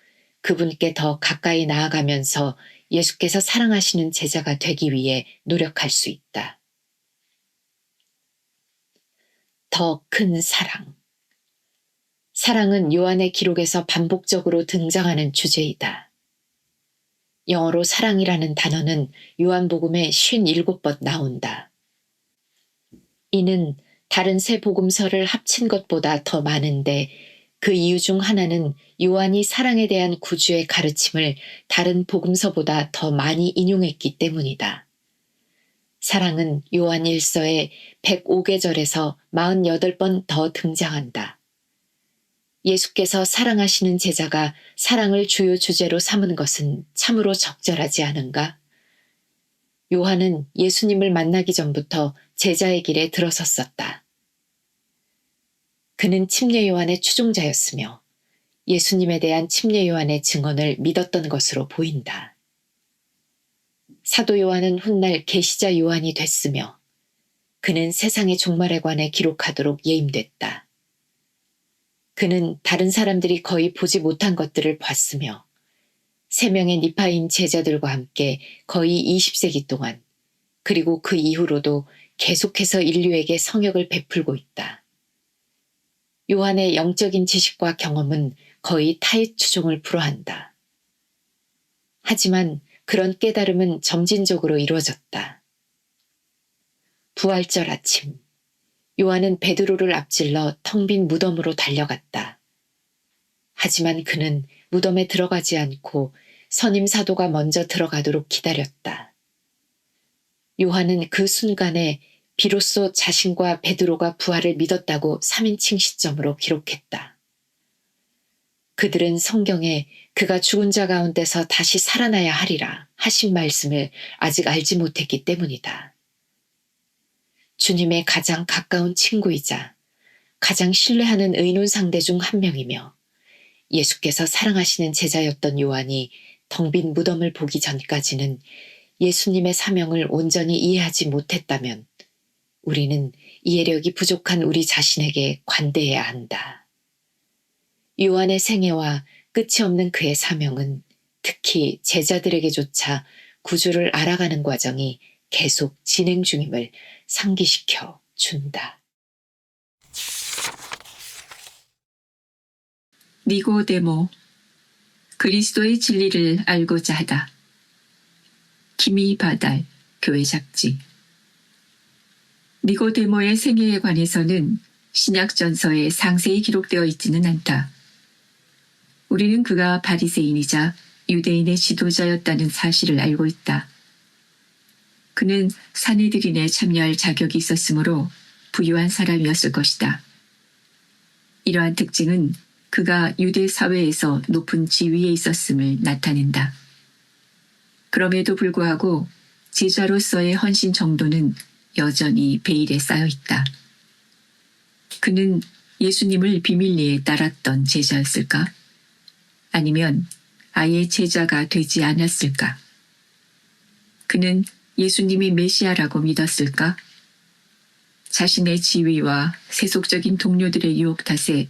그분께 더 가까이 나아가면서 예수께서 사랑하시는 제자가 되기 위해 노력할 수 있다. 더 큰 사랑. 사랑은 요한의 기록에서 반복적으로 등장하는 주제이다. 영어로 사랑이라는 단어는 요한복음에 57번 나온다. 이는 다른 세 복음서를 합친 것보다 더 많은데 그 이유 중 하나는 요한이 사랑에 대한 구주의 가르침을 다른 복음서보다 더 많이 인용했기 때문이다. 사랑은 요한 1서의 105계절에서 48번 더 등장한다. 예수께서 사랑하시는 제자가 사랑을 주요 주제로 삼은 것은 참으로 적절하지 않은가? 요한은 예수님을 만나기 전부터 제자의 길에 들어섰었다. 그는 침례 요한의 추종자였으며 예수님에 대한 침례 요한의 증언을 믿었던 것으로 보인다. 사도 요한은 훗날 계시자 요한이 됐으며 그는 세상의 종말에 관해 기록하도록 예임됐다. 그는 다른 사람들이 거의 보지 못한 것들을 봤으며 3명의 니파인 제자들과 함께 거의 20세기 동안 그리고 그 이후로도 계속해서 인류에게 성역을 베풀고 있다. 요한의 영적인 지식과 경험은 거의 타의 추종을 불허한다. 하지만 그런 깨달음은 점진적으로 이루어졌다. 부활절 아침, 요한은 베드로를 앞질러 텅 빈 무덤으로 달려갔다. 하지만 그는 무덤에 들어가지 않고 선임 사도가 먼저 들어가도록 기다렸다. 요한은 그 순간에 비로소 자신과 베드로가 부활을 믿었다고 3인칭 시점으로 기록했다. 그들은 성경에 그가 죽은 자 가운데서 다시 살아나야 하리라 하신 말씀을 아직 알지 못했기 때문이다. 주님의 가장 가까운 친구이자 가장 신뢰하는 의논 상대 중 한 명이며 예수께서 사랑하시는 제자였던 요한이 텅 빈 무덤을 보기 전까지는 예수님의 사명을 온전히 이해하지 못했다면 우리는 이해력이 부족한 우리 자신에게 관대해야 한다. 요한의 생애와 끝이 없는 그의 사명은 특히 제자들에게조차 구주를 알아가는 과정이 계속 진행 중임을 상기시켜 준다. 니고데모, 그리스도의 진리를 알고자 하다. 기미 바달, 교회 잡지. 니고데모의 생애에 관해서는 신약전서에 상세히 기록되어 있지는 않다. 우리는 그가 바리새인이자 유대인의 지도자였다는 사실을 알고 있다. 그는 사내들인에 참여할 자격이 있었으므로 부유한 사람이었을 것이다. 이러한 특징은 그가 유대 사회에서 높은 지위에 있었음을 나타낸다. 그럼에도 불구하고 제자로서의 헌신 정도는 여전히 베일에 쌓여 있다. 그는 예수님을 비밀리에 따랐던 제자였을까? 아니면 아예 제자가 되지 않았을까? 그는 예수님이 메시아라고 믿었을까? 자신의 지위와 세속적인 동료들의 유혹 탓에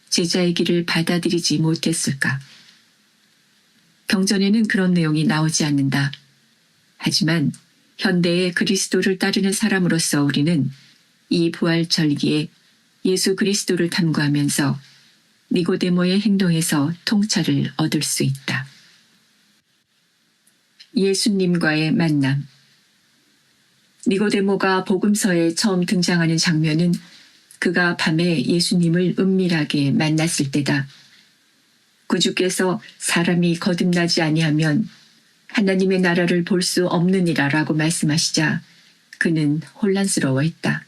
제자의 길을 받아들이지 못했을까? 경전에는 그런 내용이 나오지 않는다. 하지만 현대의 그리스도를 따르는 사람으로서 우리는 이 부활 절기에 예수 그리스도를 탐구하면서 니고데모의 행동에서 통찰을 얻을 수 있다. 예수님과의 만남. 니고데모가 복음서에 처음 등장하는 장면은 그가 밤에 예수님을 은밀하게 만났을 때다. 구주께서 사람이 거듭나지 아니하면 하나님의 나라를 볼 수 없느니라라고 말씀하시자 그는 혼란스러워했다.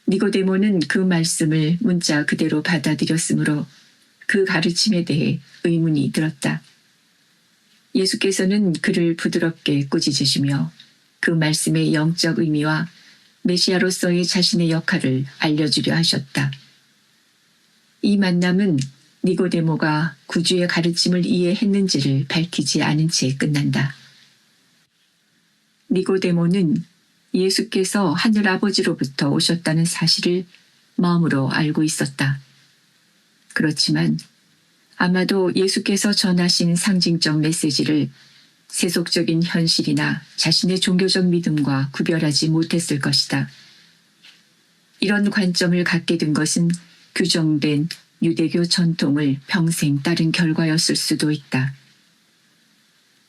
니고데모는 그 말씀을 문자 그대로 받아들였으므로 그 가르침에 대해 의문이 들었다. 예수께서는 그를 부드럽게 꾸짖으시며 그 말씀의 영적 의미와 메시아로서의 자신의 역할을 알려주려 하셨다. 이 만남은 니고데모가 구주의 가르침을 이해했는지를 밝히지 않은 채 끝난다. 니고데모는 예수께서 하늘아버지로부터 오셨다는 사실을 마음으로 알고 있었다. 그렇지만 아마도 예수께서 전하신 상징적 메시지를 세속적인 현실이나 자신의 종교적 믿음과 구별하지 못했을 것이다. 이런 관점을 갖게 된 것은 규정된 유대교 전통을 평생 따른 결과였을 수도 있다.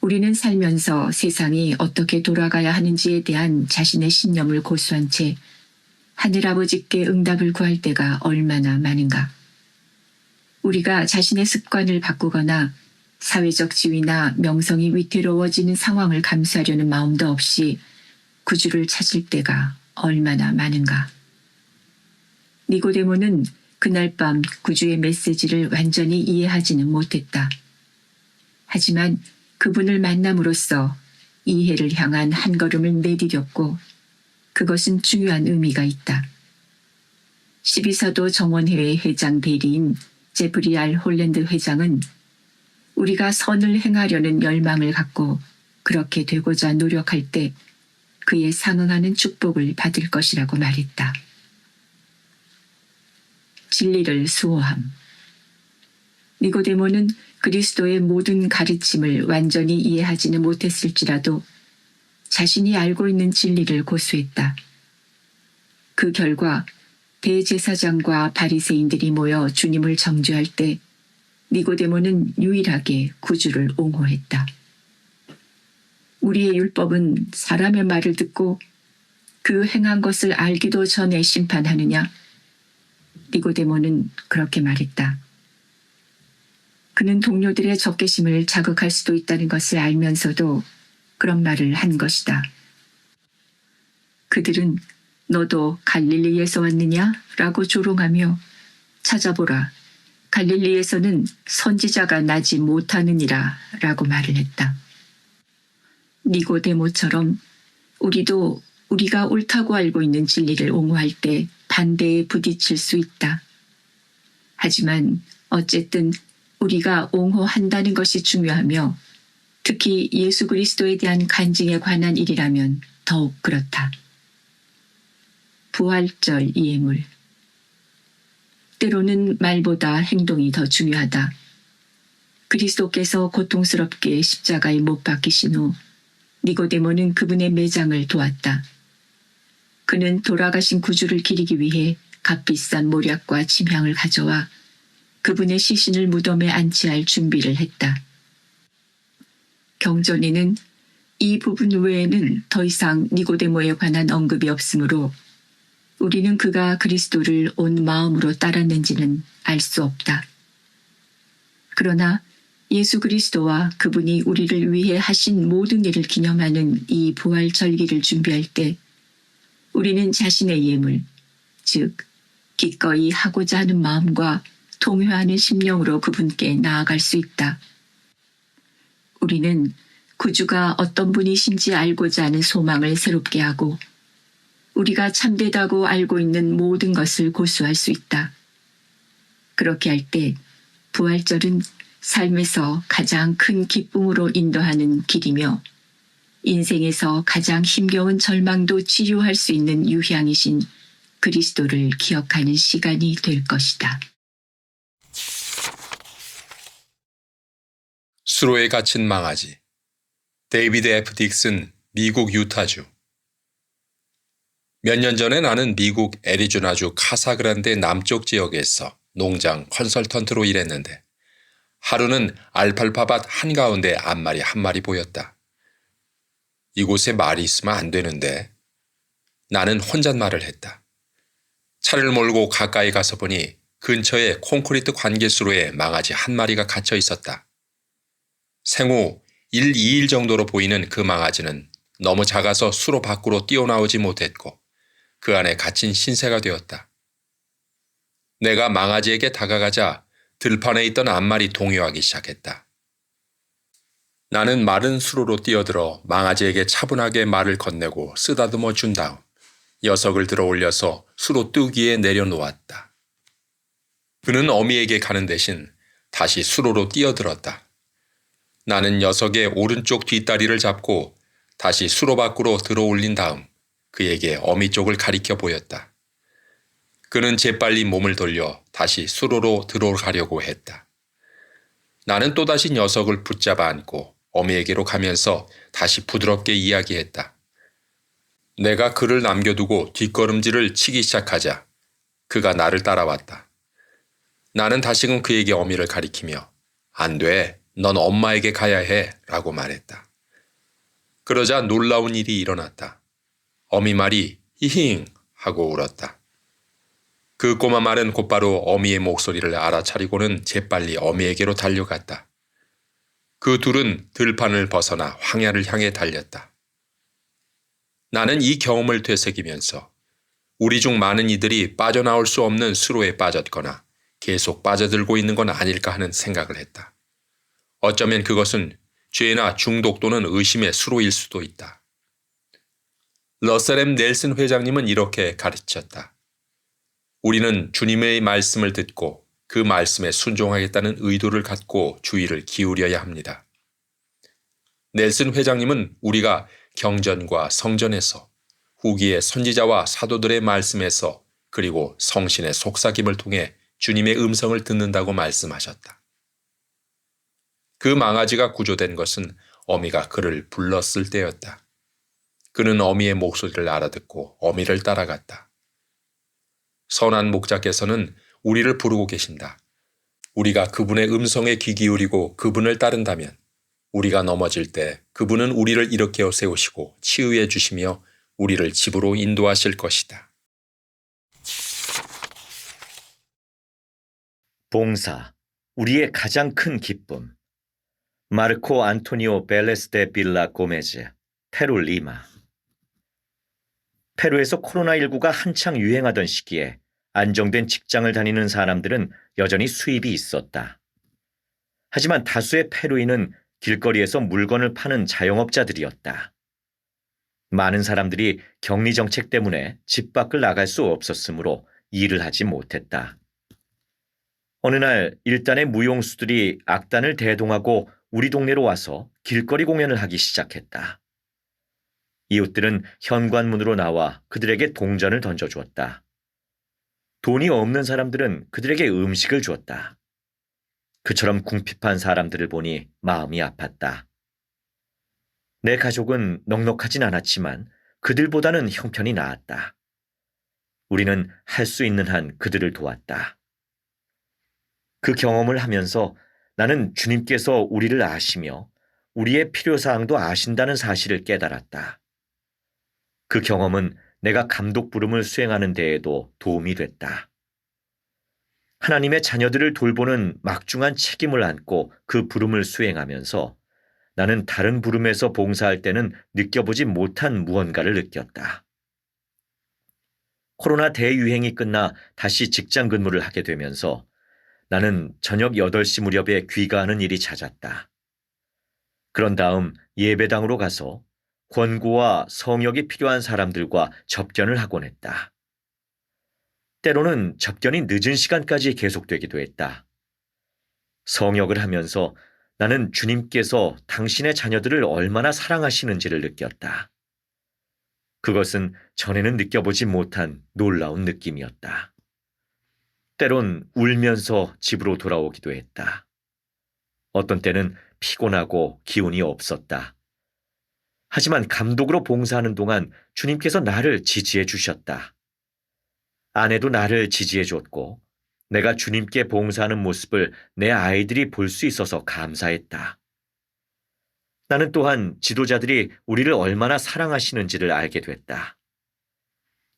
우리는 살면서 세상이 어떻게 돌아가야 하는지에 대한 자신의 신념을 고수한 채 하늘아버지께 응답을 구할 때가 얼마나 많은가. 우리가 자신의 습관을 바꾸거나 사회적 지위나 명성이 위태로워지는 상황을 감수하려는 마음도 없이 구주를 찾을 때가 얼마나 많은가. 니고데모는 그날 밤 구주의 메시지를 완전히 이해하지는 못했다. 하지만 그분을 만남으로써 이해를 향한 한 걸음을 내디뎠고 그것은 중요한 의미가 있다. 12사도 정원회의 회장 대리인 제프리 R. 홀랜드 회장은 우리가 선을 행하려는 열망을 갖고 그렇게 되고자 노력할 때 그에 상응하는 축복을 받을 것이라고 말했다. 진리를 수호함. 니고데모는 그리스도의 모든 가르침을 완전히 이해하지는 못했을지라도 자신이 알고 있는 진리를 고수했다. 그 결과 대제사장과 바리새인들이 모여 주님을 정죄할 때 니고데모는 유일하게 구주를 옹호했다. 우리의 율법은 사람의 말을 듣고 그 행한 것을 알기도 전에 심판하느냐? 니고데모는 그렇게 말했다. 그는 동료들의 적개심을 자극할 수도 있다는 것을 알면서도 그런 말을 한 것이다. 그들은 너도 갈릴리에서 왔느냐? 라고 조롱하며 찾아보라. 갈릴리에서는 선지자가 나지 못하느니라 라고 말을 했다. 니고데모처럼 우리도 우리가 옳다고 알고 있는 진리를 옹호할 때 반대에 부딪힐 수 있다. 하지만 어쨌든 우리가 옹호한다는 것이 중요하며 특히 예수 그리스도에 대한 간증에 관한 일이라면 더욱 그렇다. 부활절 예물. 때로는 말보다 행동이 더 중요하다. 그리스도께서 고통스럽게 십자가에 못 박히신 후 니고데모는 그분의 매장을 도왔다. 그는 돌아가신 구주를 기리기 위해 값비싼 모략과 침향을 가져와 그분의 시신을 무덤에 안치할 준비를 했다. 경전에는 이 부분 외에는 더 이상 니고데모에 관한 언급이 없으므로 우리는 그가 그리스도를 온 마음으로 따랐는지는 알 수 없다. 그러나 예수 그리스도와 그분이 우리를 위해 하신 모든 일을 기념하는 이 부활 절기를 준비할 때 우리는 자신의 예물, 즉 기꺼이 하고자 하는 마음과 동요하는 심령으로 그분께 나아갈 수 있다. 우리는 구주가 어떤 분이신지 알고자 하는 소망을 새롭게 하고 우리가 참되다고 알고 있는 모든 것을 고수할 수 있다. 그렇게 할 때 부활절은 삶에서 가장 큰 기쁨으로 인도하는 길이며 인생에서 가장 힘겨운 절망도 치유할 수 있는 유향이신 그리스도를 기억하는 시간이 될 것이다. 수로에 갇힌 망아지. 데이비드 F. 딕슨, 미국 유타주. 몇 년 전에 나는 미국 애리조나주 카사그란데 남쪽 지역에서 농장 컨설턴트로 일했는데 하루는 알팔파밭 한가운데 앞말이 한 마리 보였다. 이곳에 말이 있으면 안 되는데 나는 혼잣말을 했다. 차를 몰고 가까이 가서 보니 근처에 콘크리트 관계수로에 망아지 한 마리가 갇혀 있었다. 생후 1, 2일 정도로 보이는 그 망아지는 너무 작아서 수로 밖으로 뛰어나오지 못했고 그 안에 갇힌 신세가 되었다. 내가 망아지에게 다가가자 들판에 있던 앞말이 동요하기 시작했다. 나는 마른 수로로 뛰어들어 망아지에게 차분하게 말을 건네고 쓰다듬어 준 다음 녀석을 들어 올려서 수로 뜨기에 내려놓았다. 그는 어미에게 가는 대신 다시 수로로 뛰어들었다. 나는 녀석의 오른쪽 뒷다리를 잡고 다시 수로 밖으로 들어올린 다음 그에게 어미 쪽을 가리켜 보였다. 그는 재빨리 몸을 돌려 다시 수로로 들어가려고 했다. 나는 또다시 녀석을 붙잡아 안고 어미에게로 가면서 다시 부드럽게 이야기했다. 내가 그를 남겨두고 뒷걸음질을 치기 시작하자 그가 나를 따라왔다. 나는 다시금 그에게 어미를 가리키며 안 돼, 넌 엄마에게 가야 해 라고 말했다. 그러자 놀라운 일이 일어났다. 어미 말이 히힝 하고 울었다. 그 꼬마 말은 곧바로 어미의 목소리를 알아차리고는 재빨리 어미에게로 달려갔다. 그 둘은 들판을 벗어나 황야를 향해 달렸다. 나는 이 경험을 되새기면서 우리 중 많은 이들이 빠져나올 수 없는 수로에 빠졌거나 계속 빠져들고 있는 건 아닐까 하는 생각을 했다. 어쩌면 그것은 죄나 중독 또는 의심의 수로일 수도 있다. 러셀 M. 넬슨 회장님은 이렇게 가르쳤다. 우리는 주님의 말씀을 듣고 그 말씀에 순종하겠다는 의도를 갖고 주의를 기울여야 합니다. 넬슨 회장님은 우리가 경전과 성전에서 후기의 선지자와 사도들의 말씀에서 그리고 성신의 속삭임을 통해 주님의 음성을 듣는다고 말씀하셨다. 그 망아지가 구조된 것은 어미가 그를 불렀을 때였다. 그는 어미의 목소리를 알아듣고 어미를 따라갔다. 선한 목자께서는 우리를 부르고 계신다. 우리가 그분의 음성에 귀 기울이고 그분을 따른다면 우리가 넘어질 때 그분은 우리를 일으켜 세우시고 치유해 주시며 우리를 집으로 인도하실 것이다. 봉사, 우리의 가장 큰 기쁨. 마르코 안토니오 벨레스 데 빌라 고메즈, 페루 리마. 페루에서 코로나19가 한창 유행하던 시기에 안정된 직장을 다니는 사람들은 여전히 수입이 있었다. 하지만 다수의 페루인은 길거리에서 물건을 파는 자영업자들이었다. 많은 사람들이 격리 정책 때문에 집 밖을 나갈 수 없었으므로 일을 하지 못했다. 어느 날 일단의 무용수들이 악단을 대동하고 우리 동네로 와서 길거리 공연을 하기 시작했다. 이웃들은 현관문으로 나와 그들에게 동전을 던져주었다. 돈이 없는 사람들은 그들에게 음식을 주었다. 그처럼 궁핍한 사람들을 보니 마음이 아팠다. 내 가족은 넉넉하진 않았지만 그들보다는 형편이 나았다. 우리는 할 수 있는 한 그들을 도왔다. 그 경험을 하면서 나는 주님께서 우리를 아시며 우리의 필요사항도 아신다는 사실을 깨달았다. 그 경험은 내가 감독 부름을 수행하는 데에도 도움이 됐다. 하나님의 자녀들을 돌보는 막중한 책임을 안고 그 부름을 수행하면서 나는 다른 부름에서 봉사할 때는 느껴보지 못한 무언가를 느꼈다. 코로나 대유행이 끝나 다시 직장 근무를 하게 되면서 나는 저녁 8시 무렵에 귀가하는 일이 잦았다. 그런 다음 예배당으로 가서 권고와 성역이 필요한 사람들과 접견을 하곤 했다. 때로는 접견이 늦은 시간까지 계속되기도 했다. 성역을 하면서 나는 주님께서 당신의 자녀들을 얼마나 사랑하시는지를 느꼈다. 그것은 전에는 느껴보지 못한 놀라운 느낌이었다. 때론 울면서 집으로 돌아오기도 했다. 어떤 때는 피곤하고 기운이 없었다. 하지만 감독으로 봉사하는 동안 주님께서 나를 지지해 주셨다. 아내도 나를 지지해 줬고 내가 주님께 봉사하는 모습을 내 아이들이 볼 수 있어서 감사했다. 나는 또한 지도자들이 우리를 얼마나 사랑하시는지를 알게 됐다.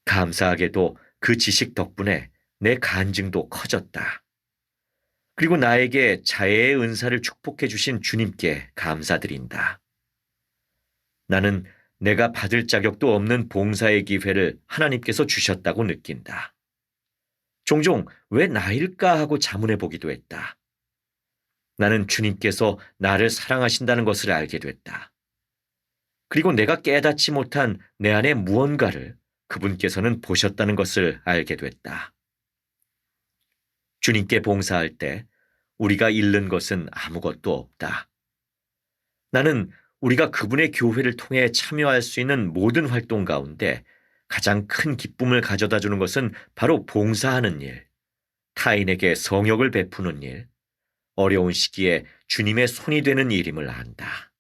감사하게도 그 지식 덕분에 내 간증도 커졌다. 그리고 나에게 자애의 은사를 축복해 주신 주님께 감사드린다. 나는 내가 받을 자격도 없는 봉사의 기회를 하나님께서 주셨다고 느낀다. 종종 왜 나일까 하고 자문해 보기도 했다. 나는 주님께서 나를 사랑하신다는 것을 알게 됐다. 그리고 내가 깨닫지 못한 내 안의 무언가를 그분께서는 보셨다는 것을 알게 됐다. 주님께 봉사할 때 우리가 잃는 것은 아무것도 없다. 나는 우리가 그분의 교회를 통해 참여할 수 있는 모든 활동 가운데 가장 큰 기쁨을 가져다 주는 것은 바로 봉사하는 일, 타인에게 성역을 베푸는 일, 어려운 시기에 주님의 손이 되는 일임을 안다.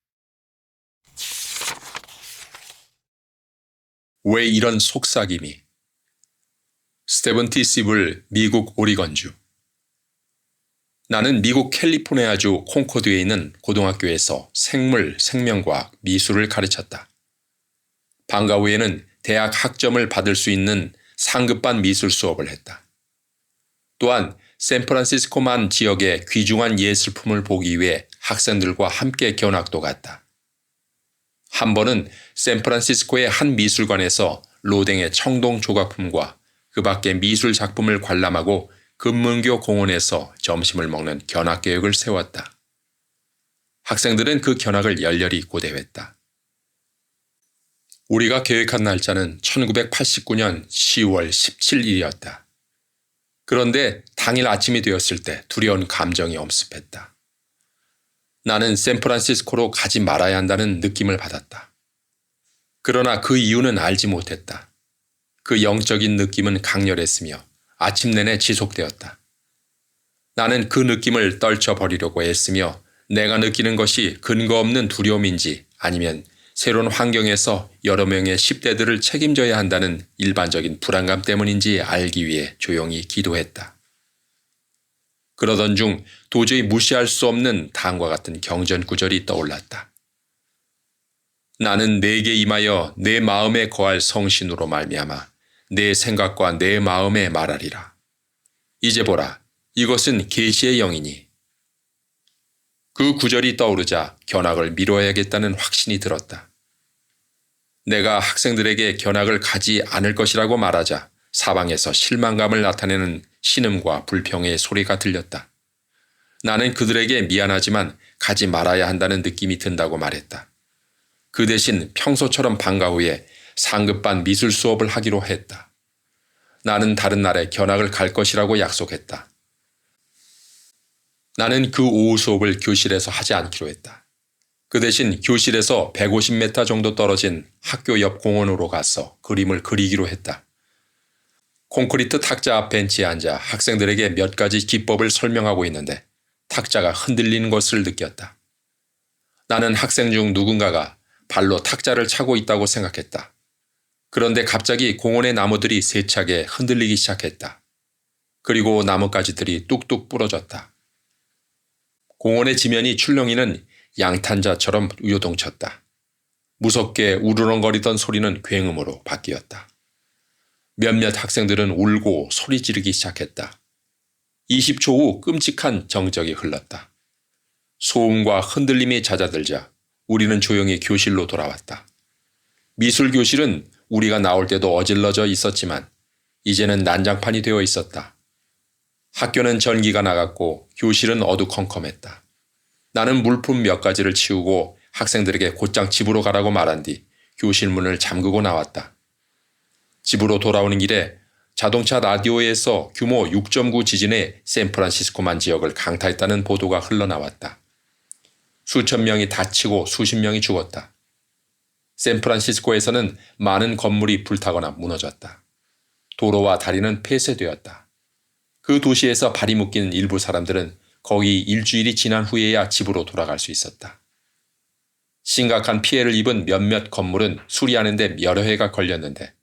왜 이런 속삭임이? 스테븐 T. 시블, 미국 오리건주. 나는 미국 캘리포니아주 콩코드에 있는 고등학교에서 생물, 생명과학, 미술을 가르쳤다. 방과 후에는 대학 학점을 받을 수 있는 상급반 미술 수업을 했다. 또한 샌프란시스코만 지역의 귀중한 예술품을 보기 위해 학생들과 함께 견학도 갔다. 한 번은 샌프란시스코의 한 미술관에서 로댕의 청동 조각품과 그 밖의 미술 작품을 관람하고 금문교 공원에서 점심을 먹는 견학 계획을 세웠다. 학생들은 그 견학을 열렬히 고대했다. 우리가 계획한 날짜는 1989년 10월 17일이었다. 그런데 당일 아침이 되었을 때 두려운 감정이 엄습했다. 나는 샌프란시스코로 가지 말아야 한다는 느낌을 받았다. 그러나 그 이유는 알지 못했다. 그 영적인 느낌은 강렬했으며 아침 내내 지속되었다. 나는 그 느낌을 떨쳐버리려고 했으며 내가 느끼는 것이 근거 없는 두려움인지 아니면 새로운 환경에서 여러 명의 10대들을 책임져야 한다는 일반적인 불안감 때문인지 알기 위해 조용히 기도했다. 그러던 중 도저히 무시할 수 없는 다음과 같은 경전 구절이 떠올랐다. 나는 내게 임하여 내 마음에 거할 성신으로 말미암아 내 생각과 내 마음에 말하리라. 이제 보라, 이것은 계시의 영이니. 그 구절이 떠오르자 견학을 미뤄야겠다는 확신이 들었다. 내가 학생들에게 견학을 가지 않을 것이라고 말하자 사방에서 실망감을 나타내는 신음과 불평의 소리가 들렸다. 나는 그들에게 미안하지만 가지 말아야 한다는 느낌이 든다고 말했다. 그 대신 평소처럼 방과 후에 상급반 미술 수업을 하기로 했다. 나는 다른 날에 견학을 갈 것이라고 약속했다. 나는 그 오후 수업을 교실에서 하지 않기로 했다. 그 대신 교실에서 150m 정도 떨어진 학교 옆 공원으로 가서 그림을 그리기로 했다. 콘크리트 탁자 앞 벤치에 앉아 학생들에게 몇 가지 기법을 설명하고 있는데 탁자가 흔들리는 것을 느꼈다. 나는 학생 중 누군가가 발로 탁자를 차고 있다고 생각했다. 그런데 갑자기 공원의 나무들이 세차게 흔들리기 시작했다. 그리고 나뭇가지들이 뚝뚝 부러졌다. 공원의 지면이 출렁이는 양탄자처럼 요동쳤다. 무섭게 우르렁거리던 소리는 굉음으로 바뀌었다. 몇몇 학생들은 울고 소리 지르기 시작했다. 20초 후 끔찍한 정적이 흘렀다. 소음과 흔들림이 잦아들자 우리는 조용히 교실로 돌아왔다. 미술교실은 우리가 나올 때도 어질러져 있었지만 이제는 난장판이 되어 있었다. 학교는 전기가 나갔고 교실은 어두컴컴했다. 나는 물품 몇 가지를 치우고 학생들에게 곧장 집으로 가라고 말한 뒤 교실 문을 잠그고 나왔다. 집으로 돌아오는 길에 자동차 라디오에서 규모 6.9 지진의 샌프란시스코만 지역을 강타했다는 보도가 흘러나왔다. 수천 명이 다치고 수십 명이 죽었다. 샌프란시스코에서는 많은 건물이 불타거나 무너졌다. 도로와 다리는 폐쇄되었다. 그 도시에서 발이 묶인 일부 사람들은 거의 일주일이 지난 후에야 집으로 돌아갈 수 있었다. 심각한 피해를 입은 몇몇 건물은 수리하는 데 여러 해가 걸렸는데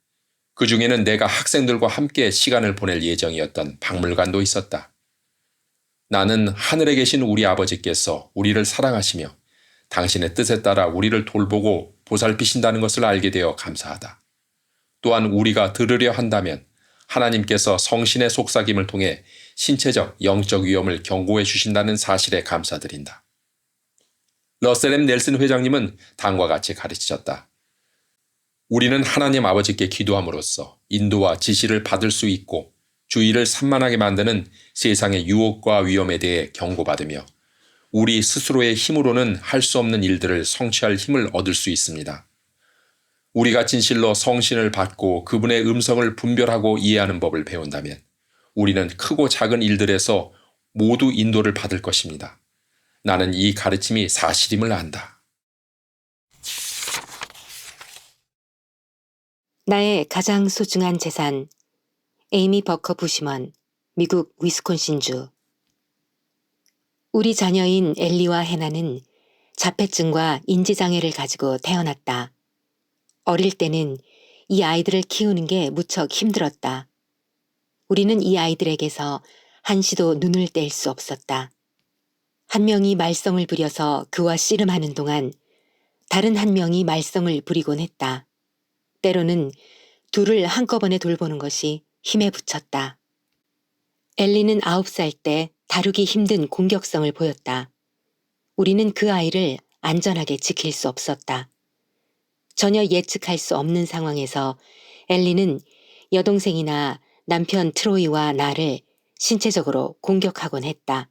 그 중에는 내가 학생들과 함께 시간을 보낼 예정이었던 박물관도 있었다. 나는 하늘에 계신 우리 아버지께서 우리를 사랑하시며 당신의 뜻에 따라 우리를 돌보고 보살피신다는 것을 알게 되어 감사하다. 또한 우리가 들으려 한다면 하나님께서 성신의 속삭임을 통해 신체적, 영적 위험을 경고해 주신다는 사실에 감사드린다. 러셀 M. 넬슨 회장님은 다음과 같이 가르치셨다. 우리는 하나님 아버지께 기도함으로써 인도와 지시를 받을 수 있고 주의를 산만하게 만드는 세상의 유혹과 위험에 대해 경고받으며 우리 스스로의 힘으로는 할 수 없는 일들을 성취할 힘을 얻을 수 있습니다. 우리가 진실로 성신을 받고 그분의 음성을 분별하고 이해하는 법을 배운다면 우리는 크고 작은 일들에서 모두 인도를 받을 것입니다. 나는 이 가르침이 사실임을 안다. 나의 가장 소중한 재산. 에이미 버커 부시먼, 미국 위스콘신주. 우리 자녀인 엘리와 해나는 자폐증과 인지장애를 가지고 태어났다. 어릴 때는 이 아이들을 키우는 게 무척 힘들었다. 우리는 이 아이들에게서 한시도 눈을 뗄 수 없었다. 한 명이 말썽을 부려서 그와 씨름하는 동안 다른 한 명이 말썽을 부리곤 했다. 때로는 둘을 한꺼번에 돌보는 것이 힘에 부쳤다. 엘리는 9살 때 다루기 힘든 공격성을 보였다. 우리는 그 아이를 안전하게 지킬 수 없었다. 전혀 예측할 수 없는 상황에서 엘리는 여동생이나 남편 트로이와 나를 신체적으로 공격하곤 했다.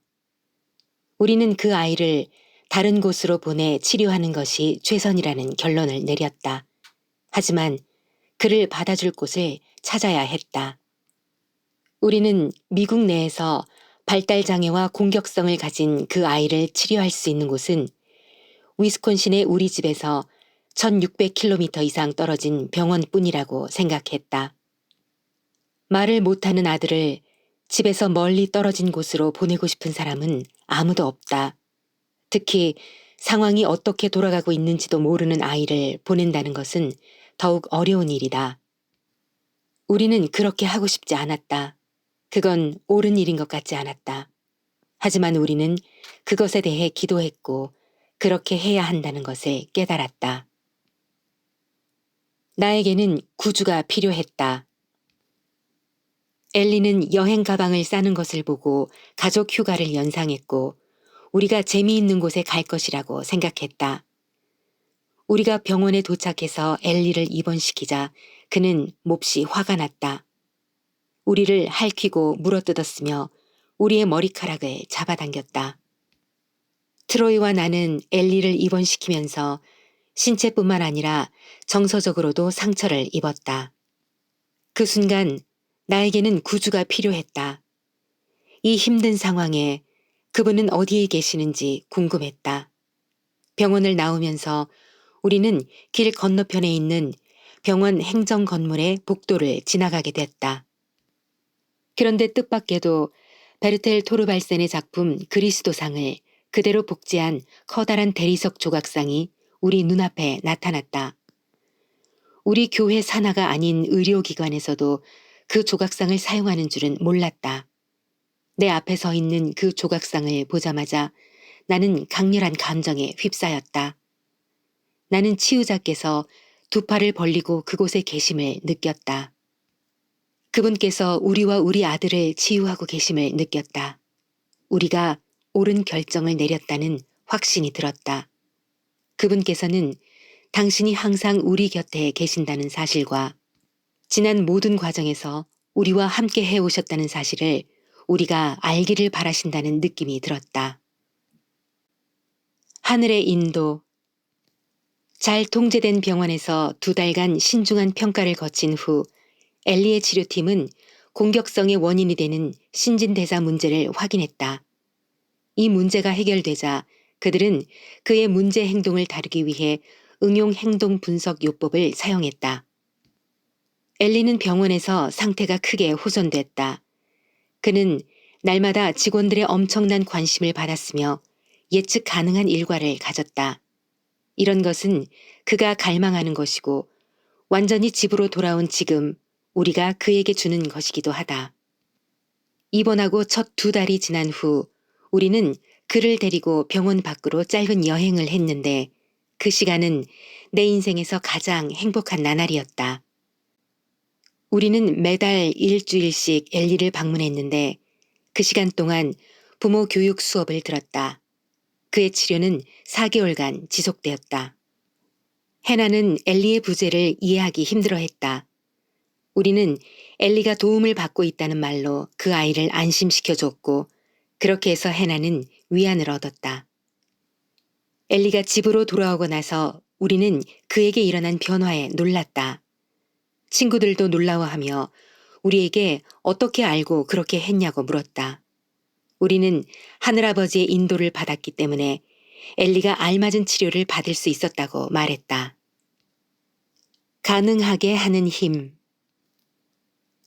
우리는 그 아이를 다른 곳으로 보내 치료하는 것이 최선이라는 결론을 내렸다. 하지만 그를 받아줄 곳을 찾아야 했다. 우리는 미국 내에서 발달장애와 공격성을 가진 그 아이를 치료할 수 있는 곳은 위스콘신의 우리 집에서 1600km 이상 떨어진 병원뿐이라고 생각했다. 말을 못하는 아들을 집에서 멀리 떨어진 곳으로 보내고 싶은 사람은 아무도 없다. 특히 상황이 어떻게 돌아가고 있는지도 모르는 아이를 보낸다는 것은 더욱 어려운 일이다. 우리는 그렇게 하고 싶지 않았다. 그건 옳은 일인 것 같지 않았다. 하지만 우리는 그것에 대해 기도했고 그렇게 해야 한다는 것을 깨달았다. 나에게는 구주가 필요했다. 엘리는 여행 가방을 싸는 것을 보고 가족 휴가를 연상했고 우리가 재미있는 곳에 갈 것이라고 생각했다. 우리가 병원에 도착해서 엘리를 입원시키자 그는 몹시 화가 났다. 우리를 핥히고 물어뜯었으며 우리의 머리카락을 잡아당겼다. 트로이와 나는 엘리를 입원시키면서 신체뿐만 아니라 정서적으로도 상처를 입었다. 그 순간 나에게는 구주가 필요했다. 이 힘든 상황에 그분은 어디에 계시는지 궁금했다. 병원을 나오면서 우리는 길 건너편에 있는 병원 행정 건물의 복도를 지나가게 됐다. 그런데 뜻밖에도 베르텔 토르발센의 작품 그리스도상을 그대로 복제한 커다란 대리석 조각상이 우리 눈앞에 나타났다. 우리 교회 산하가 아닌 의료기관에서도 그 조각상을 사용하는 줄은 몰랐다. 내 앞에 서 있는 그 조각상을 보자마자 나는 강렬한 감정에 휩싸였다. 나는 치유자께서 두 팔을 벌리고 그곳에 계심을 느꼈다. 그분께서 우리와 우리 아들을 치유하고 계심을 느꼈다. 우리가 옳은 결정을 내렸다는 확신이 들었다. 그분께서는 당신이 항상 우리 곁에 계신다는 사실과 지난 모든 과정에서 우리와 함께 해오셨다는 사실을 우리가 알기를 바라신다는 느낌이 들었다. 하늘의 인도. 잘 통제된 병원에서 2달간 신중한 평가를 거친 후 엘리의 치료팀은 공격성의 원인이 되는 신진대사 문제를 확인했다. 이 문제가 해결되자 그들은 그의 문제 행동을 다루기 위해 응용 행동 분석 요법을 사용했다. 엘리는 병원에서 상태가 크게 호전됐다. 그는 날마다 직원들의 엄청난 관심을 받았으며 예측 가능한 일과를 가졌다. 이런 것은 그가 갈망하는 것이고 완전히 집으로 돌아온 지금 우리가 그에게 주는 것이기도 하다. 입원하고 첫 2달이 지난 후 우리는 그를 데리고 병원 밖으로 짧은 여행을 했는데 그 시간은 내 인생에서 가장 행복한 나날이었다. 우리는 매달 일주일씩 엘리를 방문했는데 그 시간 동안 부모 교육 수업을 들었다. 그의 치료는 4개월간 지속되었다. 해나는 엘리의 부재를 이해하기 힘들어했다. 우리는 엘리가 도움을 받고 있다는 말로 그 아이를 안심시켜줬고 그렇게 해서 해나는 위안을 얻었다. 엘리가 집으로 돌아오고 나서 우리는 그에게 일어난 변화에 놀랐다. 친구들도 놀라워하며 우리에게 어떻게 알고 그렇게 했냐고 물었다. 우리는 하늘아버지의 인도를 받았기 때문에 엘리가 알맞은 치료를 받을 수 있었다고 말했다. 가능하게 하는 힘.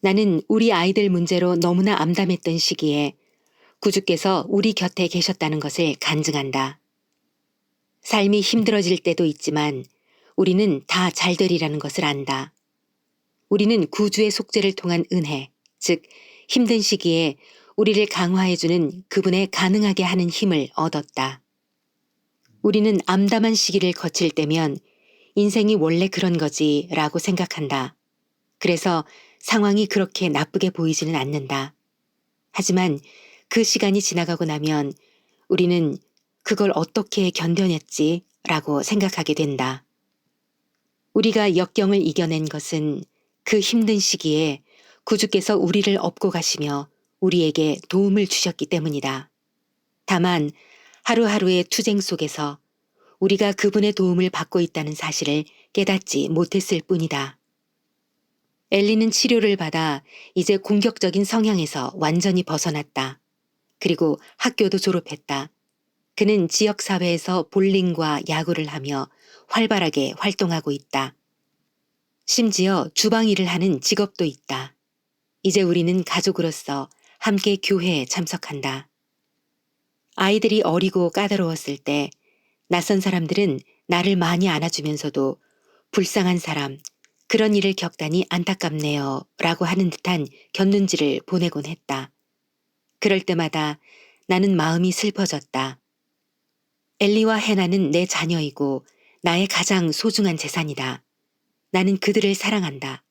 나는 우리 아이들 문제로 너무나 암담했던 시기에 구주께서 우리 곁에 계셨다는 것을 간증한다. 삶이 힘들어질 때도 있지만 우리는 다 잘되리라는 것을 안다. 우리는 구주의 속죄를 통한 은혜, 즉 힘든 시기에 우리를 강화해주는 그분의 가능하게 하는 힘을 얻었다. 우리는 암담한 시기를 거칠 때면 인생이 원래 그런 거지 라고 생각한다. 그래서 상황이 그렇게 나쁘게 보이지는 않는다. 하지만 그 시간이 지나가고 나면 우리는 그걸 어떻게 견뎌냈지 라고 생각하게 된다. 우리가 역경을 이겨낸 것은 그 힘든 시기에 구주께서 우리를 업고 가시며 우리에게 도움을 주셨기 때문이다. 다만 하루하루의 투쟁 속에서 우리가 그분의 도움을 받고 있다는 사실을 깨닫지 못했을 뿐이다. 엘리는 치료를 받아 이제 공격적인 성향에서 완전히 벗어났다. 그리고 학교도 졸업했다. 그는 지역사회에서 볼링과 야구를 하며 활발하게 활동하고 있다. 심지어 주방 일을 하는 직업도 있다. 이제 우리는 가족으로서 함께 교회에 참석한다. 아이들이 어리고 까다로웠을 때 낯선 사람들은 나를 많이 안아주면서도 불쌍한 사람, 그런 일을 겪다니 안타깝네요 라고 하는 듯한 곁눈질을 보내곤 했다. 그럴 때마다 나는 마음이 슬퍼졌다. 엘리와 해나는 내 자녀이고 나의 가장 소중한 재산이다. 나는 그들을 사랑한다.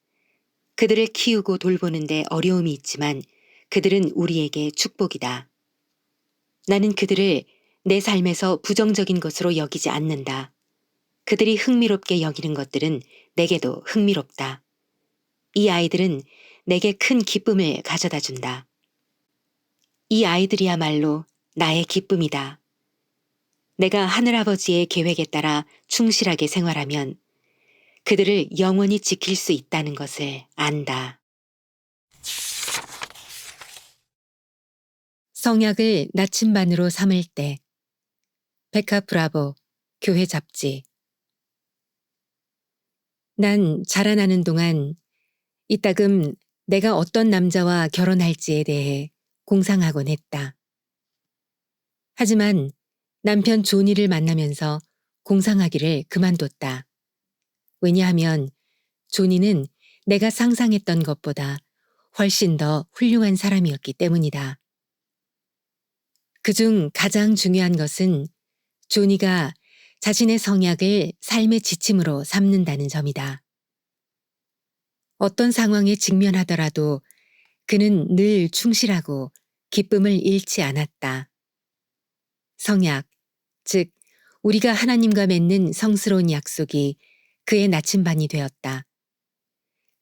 그들을 키우고 돌보는데 어려움이 있지만 그들은 우리에게 축복이다. 나는 그들을 내 삶에서 부정적인 것으로 여기지 않는다. 그들이 흥미롭게 여기는 것들은 내게도 흥미롭다. 이 아이들은 내게 큰 기쁨을 가져다 준다. 이 아이들이야말로 나의 기쁨이다. 내가 하늘아버지의 계획에 따라 충실하게 생활하면 그들을 영원히 지킬 수 있다는 것을 안다. 성약을 나침반으로 삼을 때 베카 브라보, 교회 잡지. 난 자라나는 동안 이따금 내가 어떤 남자와 결혼할지에 대해 공상하곤 했다. 하지만 남편 조니를 만나면서 공상하기를 그만뒀다. 왜냐하면 조니는 내가 상상했던 것보다 훨씬 더 훌륭한 사람이었기 때문이다. 그중 가장 중요한 것은 조니가 자신의 성약을 삶의 지침으로 삼는다는 점이다. 어떤 상황에 직면하더라도 그는 늘 충실하고 기쁨을 잃지 않았다. 성약, 즉 우리가 하나님과 맺는 성스러운 약속이 그의 나침반이 되었다.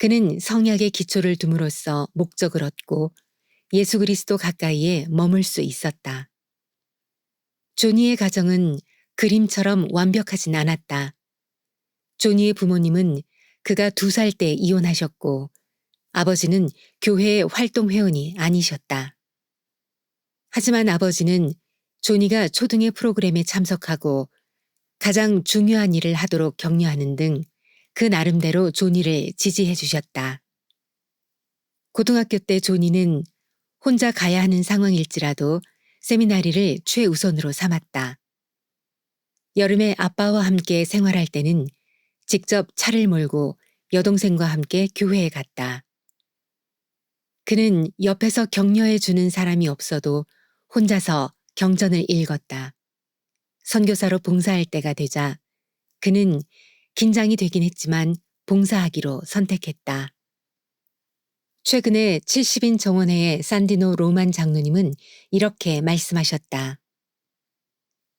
그는 성약의 기초를 둠으로써 목적을 얻고 예수 그리스도 가까이에 머물 수 있었다. 조니의 가정은 그림처럼 완벽하진 않았다. 조니의 부모님은 그가 2살 때 이혼하셨고 아버지는 교회의 활동 회원이 아니셨다. 하지만 아버지는 조니가 초등의 프로그램에 참석하고 가장 중요한 일을 하도록 격려하는 등 그 나름대로 조니를 지지해 주셨다. 고등학교 때 조니는 혼자 가야 하는 상황일지라도 세미나리를 최우선으로 삼았다. 여름에 아빠와 함께 생활할 때는 직접 차를 몰고 여동생과 함께 교회에 갔다. 그는 옆에서 격려해 주는 사람이 없어도 혼자서 경전을 읽었다. 선교사로 봉사할 때가 되자 그는 긴장이 되긴 했지만 봉사하기로 선택했다. 최근에 70인 정원회의 산디노 로만 장로님은 이렇게 말씀하셨다.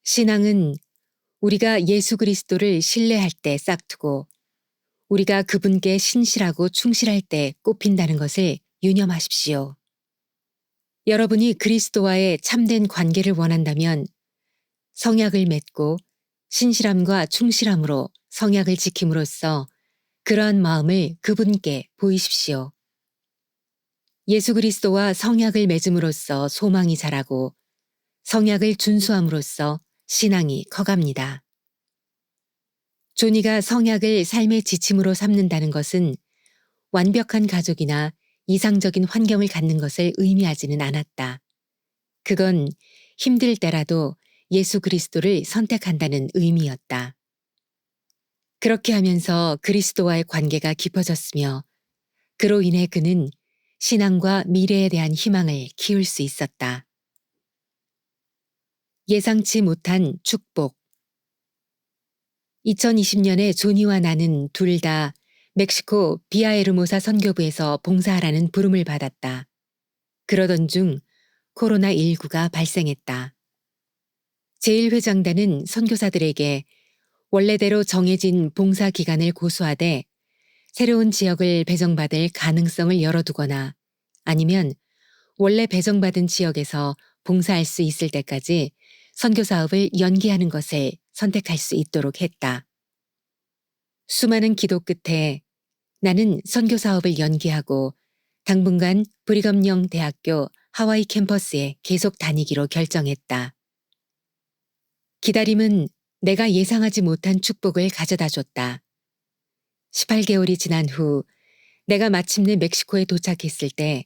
신앙은 우리가 예수 그리스도를 신뢰할 때 싹트고 우리가 그분께 신실하고 충실할 때 꽃핀다는 것을 유념하십시오. 여러분이 그리스도와의 참된 관계를 원한다면 성약을 맺고 신실함과 충실함으로 성약을 지킴으로써 그러한 마음을 그분께 보이십시오. 예수 그리스도와 성약을 맺음으로써 소망이 자라고 성약을 준수함으로써 신앙이 커갑니다. 조니가 성약을 삶의 지침으로 삼는다는 것은 완벽한 가족이나 이상적인 환경을 갖는 것을 의미하지는 않았다. 그건 힘들 때라도 예수 그리스도를 선택한다는 의미였다. 그렇게 하면서 그리스도와의 관계가 깊어졌으며 그로 인해 그는 신앙과 미래에 대한 희망을 키울 수 있었다. 예상치 못한 축복. 2020년에 조니와 나는 둘 다 멕시코 비아에르모사 선교부에서 봉사하라는 부름을 받았다. 그러던 중 코로나19가 발생했다. 제1회장단은 선교사들에게 원래대로 정해진 봉사 기간을 고수하되 새로운 지역을 배정받을 가능성을 열어두거나 아니면 원래 배정받은 지역에서 봉사할 수 있을 때까지 선교사업을 연기하는 것을 선택할 수 있도록 했다. 수많은 기도 끝에 나는 선교사업을 연기하고 당분간 브리검영 대학교 하와이 캠퍼스에 계속 다니기로 결정했다. 기다림은 내가 예상하지 못한 축복을 가져다 줬다. 18개월이 지난 후 내가 마침내 멕시코에 도착했을 때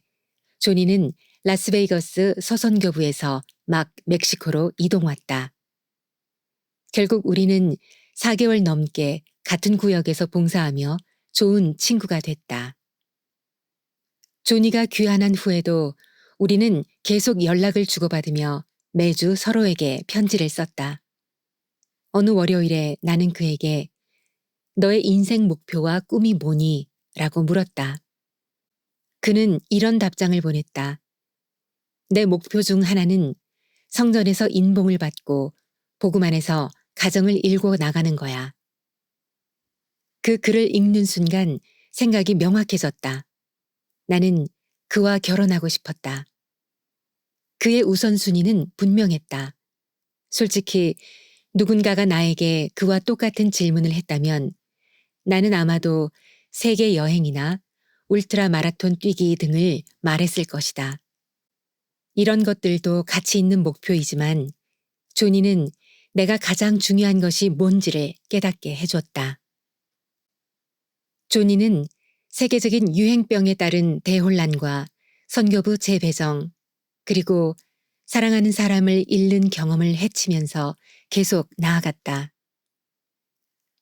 조니는 라스베이거스 서선교부에서 막 멕시코로 이동 왔다. 결국 우리는 4개월 넘게 같은 구역에서 봉사하며 좋은 친구가 됐다. 조니가 귀환한 후에도 우리는 계속 연락을 주고받으며 매주 서로에게 편지를 썼다. 어느 월요일에 나는 그에게 너의 인생 목표와 꿈이 뭐니? 라고 물었다. 그는 이런 답장을 보냈다. 내 목표 중 하나는 성전에서 인봉을 받고 복음 안에서 가정을 일궈 나가는 거야. 그 글을 읽는 순간 생각이 명확해졌다. 나는 그와 결혼하고 싶었다. 그의 우선순위는 분명했다. 솔직히 누군가가 나에게 그와 똑같은 질문을 했다면 나는 아마도 세계 여행이나 울트라 마라톤 뛰기 등을 말했을 것이다. 이런 것들도 가치 있는 목표이지만 조니는 내가 가장 중요한 것이 뭔지를 깨닫게 해줬다. 조니는 세계적인 유행병에 따른 대혼란과 선교부 재배정, 그리고 사랑하는 사람을 잃는 경험을 헤치면서 계속 나아갔다.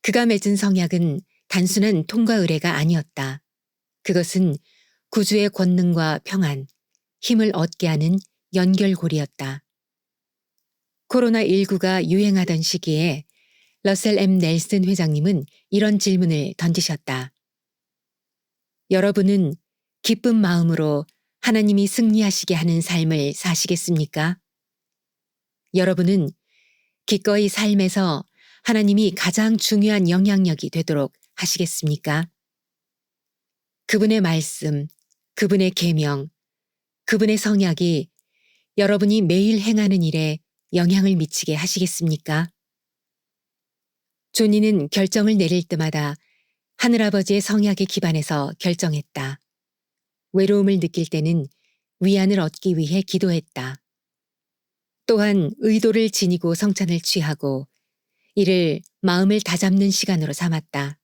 그가 맺은 성약은 단순한 통과 의례가 아니었다. 그것은 구주의 권능과 평안, 힘을 얻게 하는 연결고리였다. 코로나19가 유행하던 시기에 러셀 M. 넬슨 회장님은 이런 질문을 던지셨다. 여러분은 기쁜 마음으로 하나님이 승리하시게 하는 삶을 사시겠습니까? 여러분은 기꺼이 삶에서 하나님이 가장 중요한 영향력이 되도록 하시겠습니까? 그분의 말씀, 그분의 계명, 그분의 성약이 여러분이 매일 행하는 일에 영향을 미치게 하시겠습니까? 조니는 결정을 내릴 때마다 하늘아버지의 성약에 기반해서 결정했다. 외로움을 느낄 때는 위안을 얻기 위해 기도했다. 또한 의도를 지니고 성찬을 취하고 이를 마음을 다잡는 시간으로 삼았다.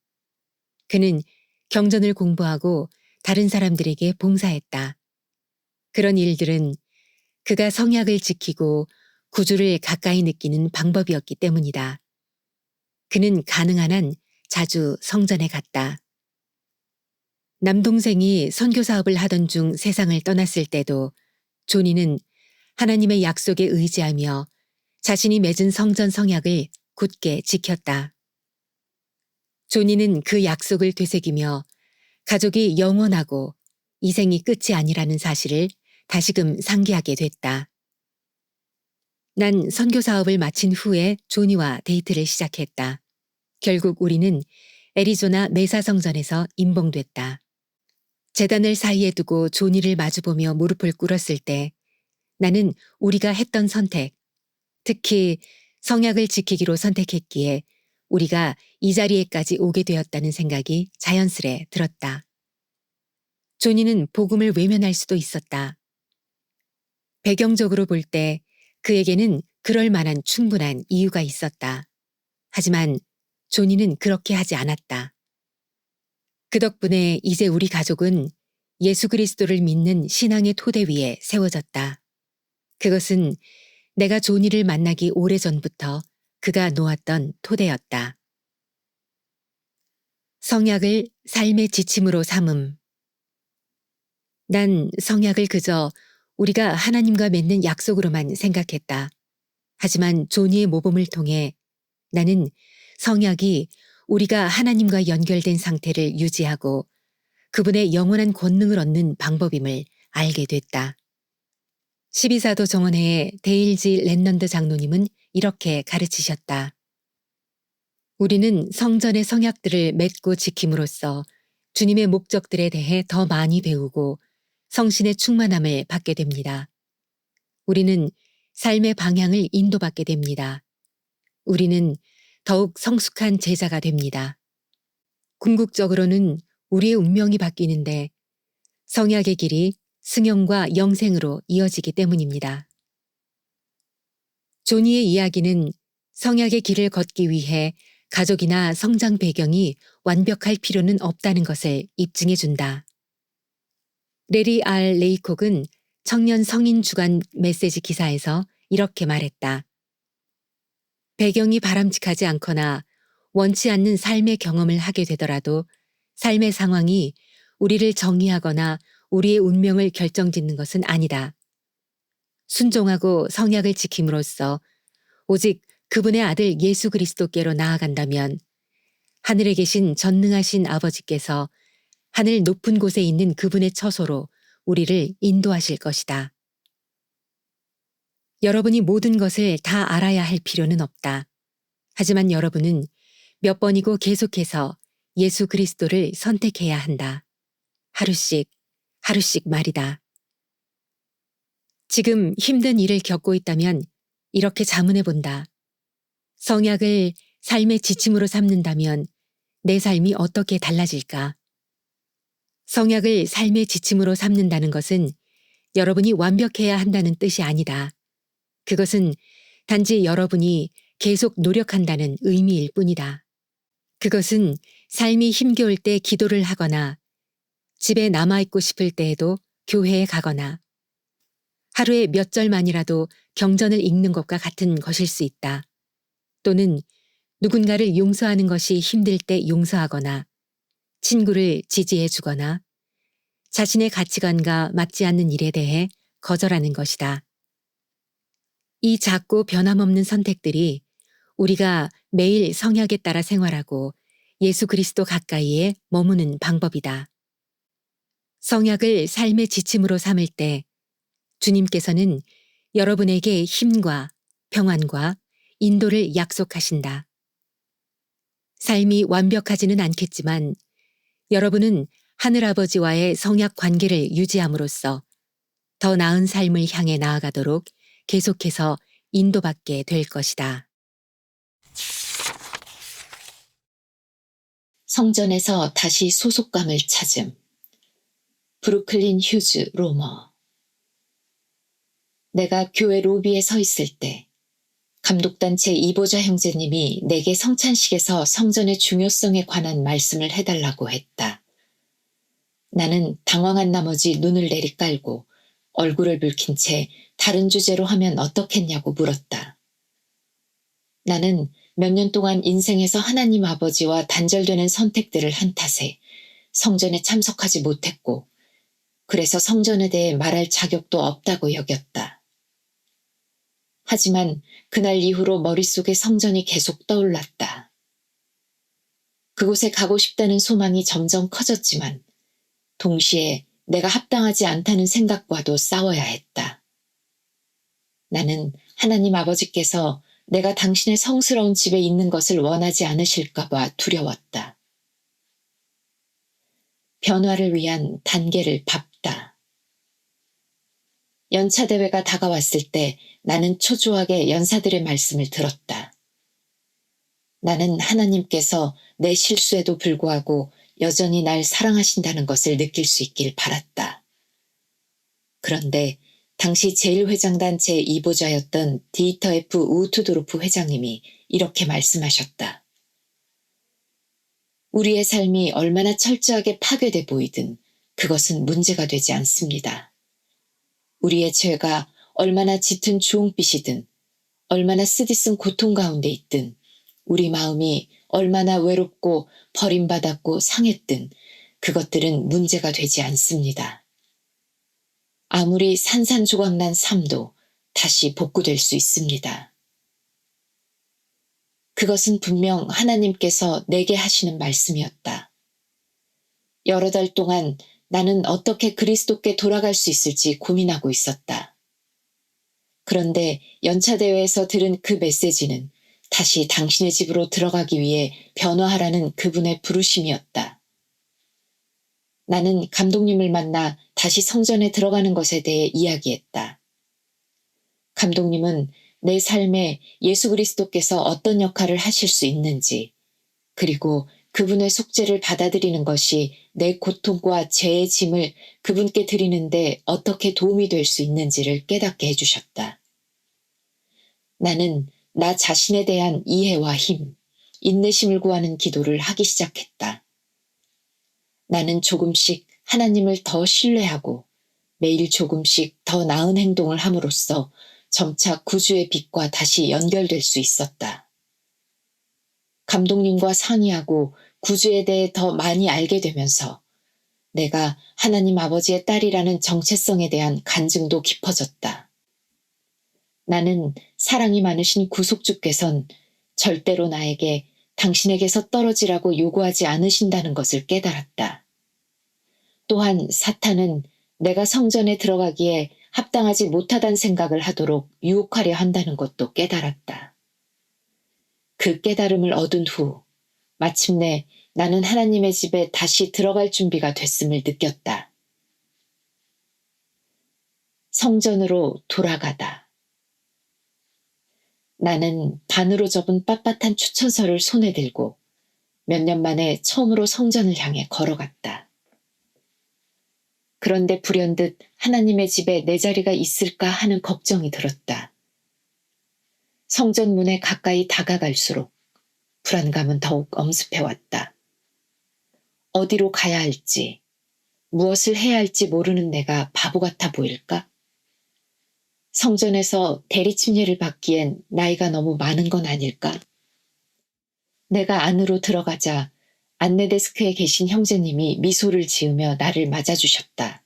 그는 경전을 공부하고 다른 사람들에게 봉사했다. 그런 일들은 그가 성약을 지키고 구주를 가까이 느끼는 방법이었기 때문이다. 그는 가능한 한 자주 성전에 갔다. 남동생이 선교 사업을 하던 중 세상을 떠났을 때도 조니는 하나님의 약속에 의지하며 자신이 맺은 성전 성약을 굳게 지켰다. 조니는 그 약속을 되새기며 가족이 영원하고 이 생이 끝이 아니라는 사실을 다시금 상기하게 됐다. 난 선교 사업을 마친 후에 조니와 데이트를 시작했다. 결국 우리는 애리조나 메사 성전에서 임봉됐다. 제단을 사이에 두고 조니를 마주보며 무릎을 꿇었을 때 나는 우리가 했던 선택, 특히 성약을 지키기로 선택했기에 우리가 이 자리에까지 오게 되었다는 생각이 자연스레 들었다. 조니는 복음을 외면할 수도 있었다. 배경적으로 볼 때 그에게는 그럴 만한 충분한 이유가 있었다. 하지만 조니는 그렇게 하지 않았다. 그 덕분에 이제 우리 가족은 예수 그리스도를 믿는 신앙의 토대 위에 세워졌다. 그것은 내가 조니를 만나기 오래전부터 그가 놓았던 토대였다. 성약을 삶의 지침으로 삼음. 난 성약을 그저 우리가 하나님과 맺는 약속으로만 생각했다. 하지만 조니의 모범을 통해 나는 성약이 우리가 하나님과 연결된 상태를 유지하고 그분의 영원한 권능을 얻는 방법임을 알게 됐다. 12사도 정원회의 데일지 랜넌드 장로님은 이렇게 가르치셨다. 우리는 성전의 성약들을 맺고 지킴으로써 주님의 목적들에 대해 더 많이 배우고 성신의 충만함을 받게 됩니다. 우리는 삶의 방향을 인도받게 됩니다. 우리는 더욱 성숙한 제자가 됩니다. 궁극적으로는 우리의 운명이 바뀌는데 성약의 길이 승용과 영생으로 이어지기 때문입니다. 조니의 이야기는 성약의 길을 걷기 위해 가족이나 성장 배경이 완벽할 필요는 없다는 것을 입증해 준다. 레리 R. 레이콕은 청년 성인 주간 메시지 기사에서 이렇게 말했다. 배경이 바람직하지 않거나 원치 않는 삶의 경험을 하게 되더라도 삶의 상황이 우리를 정의하거나 우리의 운명을 결정짓는 것은 아니다. 순종하고 성약을 지킴으로써 오직 그분의 아들 예수 그리스도께로 나아간다면 하늘에 계신 전능하신 아버지께서 하늘 높은 곳에 있는 그분의 처소로 우리를 인도하실 것이다. 여러분이 모든 것을 다 알아야 할 필요는 없다. 하지만 여러분은 몇 번이고 계속해서 예수 그리스도를 선택해야 한다. 하루씩, 하루씩 말이다. 지금 힘든 일을 겪고 있다면 이렇게 자문해 본다. 성약을 삶의 지침으로 삼는다면 내 삶이 어떻게 달라질까? 성약을 삶의 지침으로 삼는다는 것은 여러분이 완벽해야 한다는 뜻이 아니다. 그것은 단지 여러분이 계속 노력한다는 의미일 뿐이다. 그것은 삶이 힘겨울 때 기도를 하거나 집에 남아있고 싶을 때에도 교회에 가거나 하루에 몇 절만이라도 경전을 읽는 것과 같은 것일 수 있다. 또는 누군가를 용서하는 것이 힘들 때 용서하거나 친구를 지지해 주거나 자신의 가치관과 맞지 않는 일에 대해 거절하는 것이다. 이 작고 변함없는 선택들이 우리가 매일 성약에 따라 생활하고 예수 그리스도 가까이에 머무는 방법이다. 성약을 삶의 지침으로 삼을 때 주님께서는 여러분에게 힘과 평안과 인도를 약속하신다. 삶이 완벽하지는 않겠지만 여러분은 하늘아버지와의 성약 관계를 유지함으로써 더 나은 삶을 향해 나아가도록 계속해서 인도받게 될 것이다. 성전에서 다시 소속감을 찾음. 브루클린 휴즈 로머. 내가 교회 로비에 서 있을 때 감독단체 이보자 형제님이 내게 성찬식에서 성전의 중요성에 관한 말씀을 해달라고 했다. 나는 당황한 나머지 눈을 내리깔고 얼굴을 붉힌 채 다른 주제로 하면 어떻겠냐고 물었다. 나는 몇 년 동안 인생에서 하나님 아버지와 단절되는 선택들을 한 탓에 성전에 참석하지 못했고 그래서 성전에 대해 말할 자격도 없다고 여겼다. 하지만 그날 이후로 머릿속에 성전이 계속 떠올랐다. 그곳에 가고 싶다는 소망이 점점 커졌지만 동시에 내가 합당하지 않다는 생각과도 싸워야 했다. 나는 하나님 아버지께서 내가 당신의 성스러운 집에 있는 것을 원하지 않으실까 봐 두려웠다. 변화를 위한 단계를 밟다. 연차대회가 다가왔을 때 나는 초조하게 연사들의 말씀을 들었다. 나는 하나님께서 내 실수에도 불구하고 여전히 날 사랑하신다는 것을 느낄 수 있길 바랐다. 그런데 당시 제1회장단체 2보자였던 디이터 F 우트도르프 회장님이 이렇게 말씀하셨다. 우리의 삶이 얼마나 철저하게 파괴돼 보이든 그것은 문제가 되지 않습니다. 우리의 죄가 얼마나 짙은 주홍빛이든 얼마나 쓰디쓴 고통 가운데 있든 우리 마음이 얼마나 외롭고 버림받았고 상했든 그것들은 문제가 되지 않습니다. 아무리 산산조각난 삶도 다시 복구될 수 있습니다. 그것은 분명 하나님께서 내게 하시는 말씀이었다. 여러 달 동안 나는 어떻게 그리스도께 돌아갈 수 있을지 고민하고 있었다. 그런데 연차대회에서 들은 그 메시지는 다시 당신의 집으로 들어가기 위해 변화하라는 그분의 부르심이었다. 나는 감독님을 만나 다시 성전에 들어가는 것에 대해 이야기했다. 감독님은 내 삶에 예수 그리스도께서 어떤 역할을 하실 수 있는지, 그리고 그분의 속죄를 받아들이는 것이 내 고통과 죄의 짐을 그분께 드리는데 어떻게 도움이 될 수 있는지를 깨닫게 해주셨다. 나는 나 자신에 대한 이해와 힘, 인내심을 구하는 기도를 하기 시작했다. 나는 조금씩 하나님을 더 신뢰하고 매일 조금씩 더 나은 행동을 함으로써 점차 구주의 빛과 다시 연결될 수 있었다. 감독님과 상의하고 구주에 대해 더 많이 알게 되면서 내가 하나님 아버지의 딸이라는 정체성에 대한 간증도 깊어졌다. 나는 사랑이 많으신 구속주께선 절대로 나에게 당신에게서 떨어지라고 요구하지 않으신다는 것을 깨달았다. 또한 사탄은 내가 성전에 들어가기에 합당하지 못하다는 생각을 하도록 유혹하려 한다는 것도 깨달았다. 그 깨달음을 얻은 후 마침내 나는 하나님의 집에 다시 들어갈 준비가 됐음을 느꼈다. 성전으로 돌아가다. 나는 반으로 접은 빳빳한 추천서를 손에 들고 몇 년 만에 처음으로 성전을 향해 걸어갔다. 그런데 불현듯 하나님의 집에 내 자리가 있을까 하는 걱정이 들었다. 성전 문에 가까이 다가갈수록 불안감은 더욱 엄습해왔다. 어디로 가야 할지, 무엇을 해야 할지 모르는 내가 바보 같아 보일까? 성전에서 대리 침례를 받기엔 나이가 너무 많은 건 아닐까? 내가 안으로 들어가자 안내 데스크에 계신 형제님이 미소를 지으며 나를 맞아주셨다.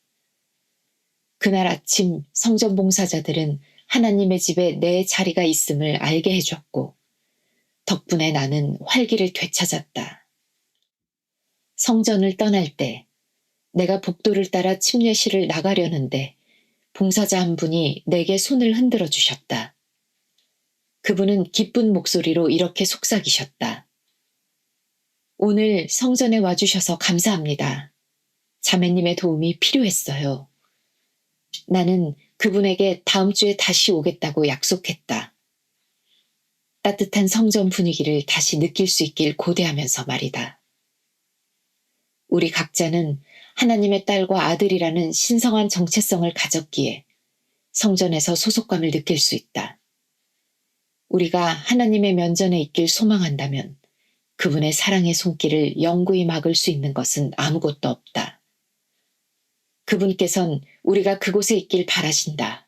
그날 아침 성전 봉사자들은 하나님의 집에 내 자리가 있음을 알게 해줬고 덕분에 나는 활기를 되찾았다. 성전을 떠날 때 내가 복도를 따라 침례실을 나가려는데 봉사자 한 분이 내게 손을 흔들어 주셨다. 그분은 기쁜 목소리로 이렇게 속삭이셨다. 오늘 성전에 와주셔서 감사합니다. 자매님의 도움이 필요했어요. 나는 그분에게 다음 주에 다시 오겠다고 약속했다. 따뜻한 성전 분위기를 다시 느낄 수 있길 고대하면서 말이다. 우리 각자는 하나님의 딸과 아들이라는 신성한 정체성을 가졌기에 성전에서 소속감을 느낄 수 있다. 우리가 하나님의 면전에 있길 소망한다면 그분의 사랑의 손길을 영구히 막을 수 있는 것은 아무것도 없다. 그분께선 우리가 그곳에 있길 바라신다.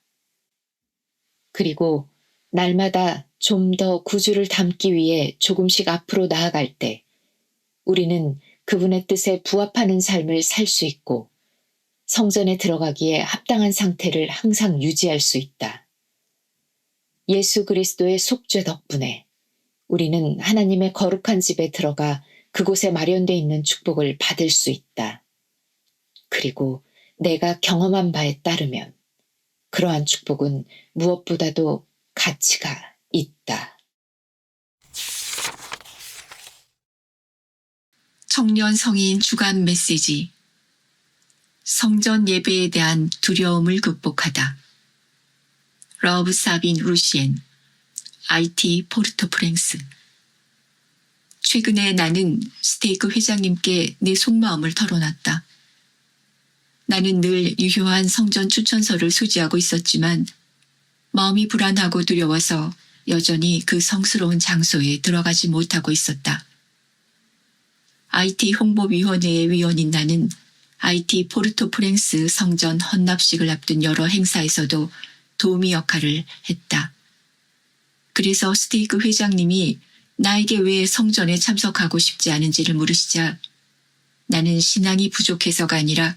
그리고 날마다 좀 더 구주를 닮기 위해 조금씩 앞으로 나아갈 때 우리는 그분의 뜻에 부합하는 삶을 살 수 있고 성전에 들어가기에 합당한 상태를 항상 유지할 수 있다. 예수 그리스도의 속죄 덕분에 우리는 하나님의 거룩한 집에 들어가 그곳에 마련되어 있는 축복을 받을 수 있다. 그리고 내가 경험한 바에 따르면 그러한 축복은 무엇보다도 가치가 있다. 청년 성인 주간 메시지 성전 예배에 대한 두려움을 극복하다. 러브 사빈 루시엔 IT 포르토프랭스. 최근에 나는 스테이크 회장님께 내 속마음을 털어놨다. 나는 늘 유효한 성전 추천서를 소지하고 있었지만 마음이 불안하고 두려워서 여전히 그 성스러운 장소에 들어가지 못하고 있었다. IT 홍보위원회의 위원인 나는 IT 포르토프랭스 성전 헌납식을 앞둔 여러 행사에서도 도우미 역할을 했다. 그래서 스테이크 회장님이 나에게 왜 성전에 참석하고 싶지 않은지를 물으시자 나는 신앙이 부족해서가 아니라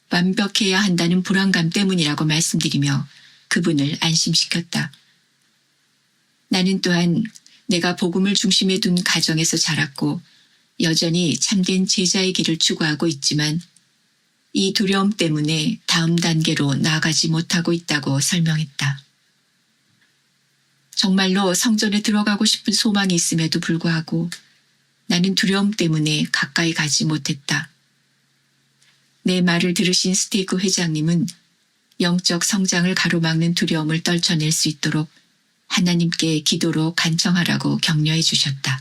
완벽해야 한다는 불안감 때문이라고 말씀드리며 그분을 안심시켰다. 나는 또한 내가 복음을 중심에 둔 가정에서 자랐고 여전히 참된 제자의 길을 추구하고 있지만 이 두려움 때문에 다음 단계로 나아가지 못하고 있다고 설명했다. 정말로 성전에 들어가고 싶은 소망이 있음에도 불구하고 나는 두려움 때문에 가까이 가지 못했다. 내 말을 들으신 스테이크 회장님은 영적 성장을 가로막는 두려움을 떨쳐낼 수 있도록 하나님께 기도로 간청하라고 격려해 주셨다.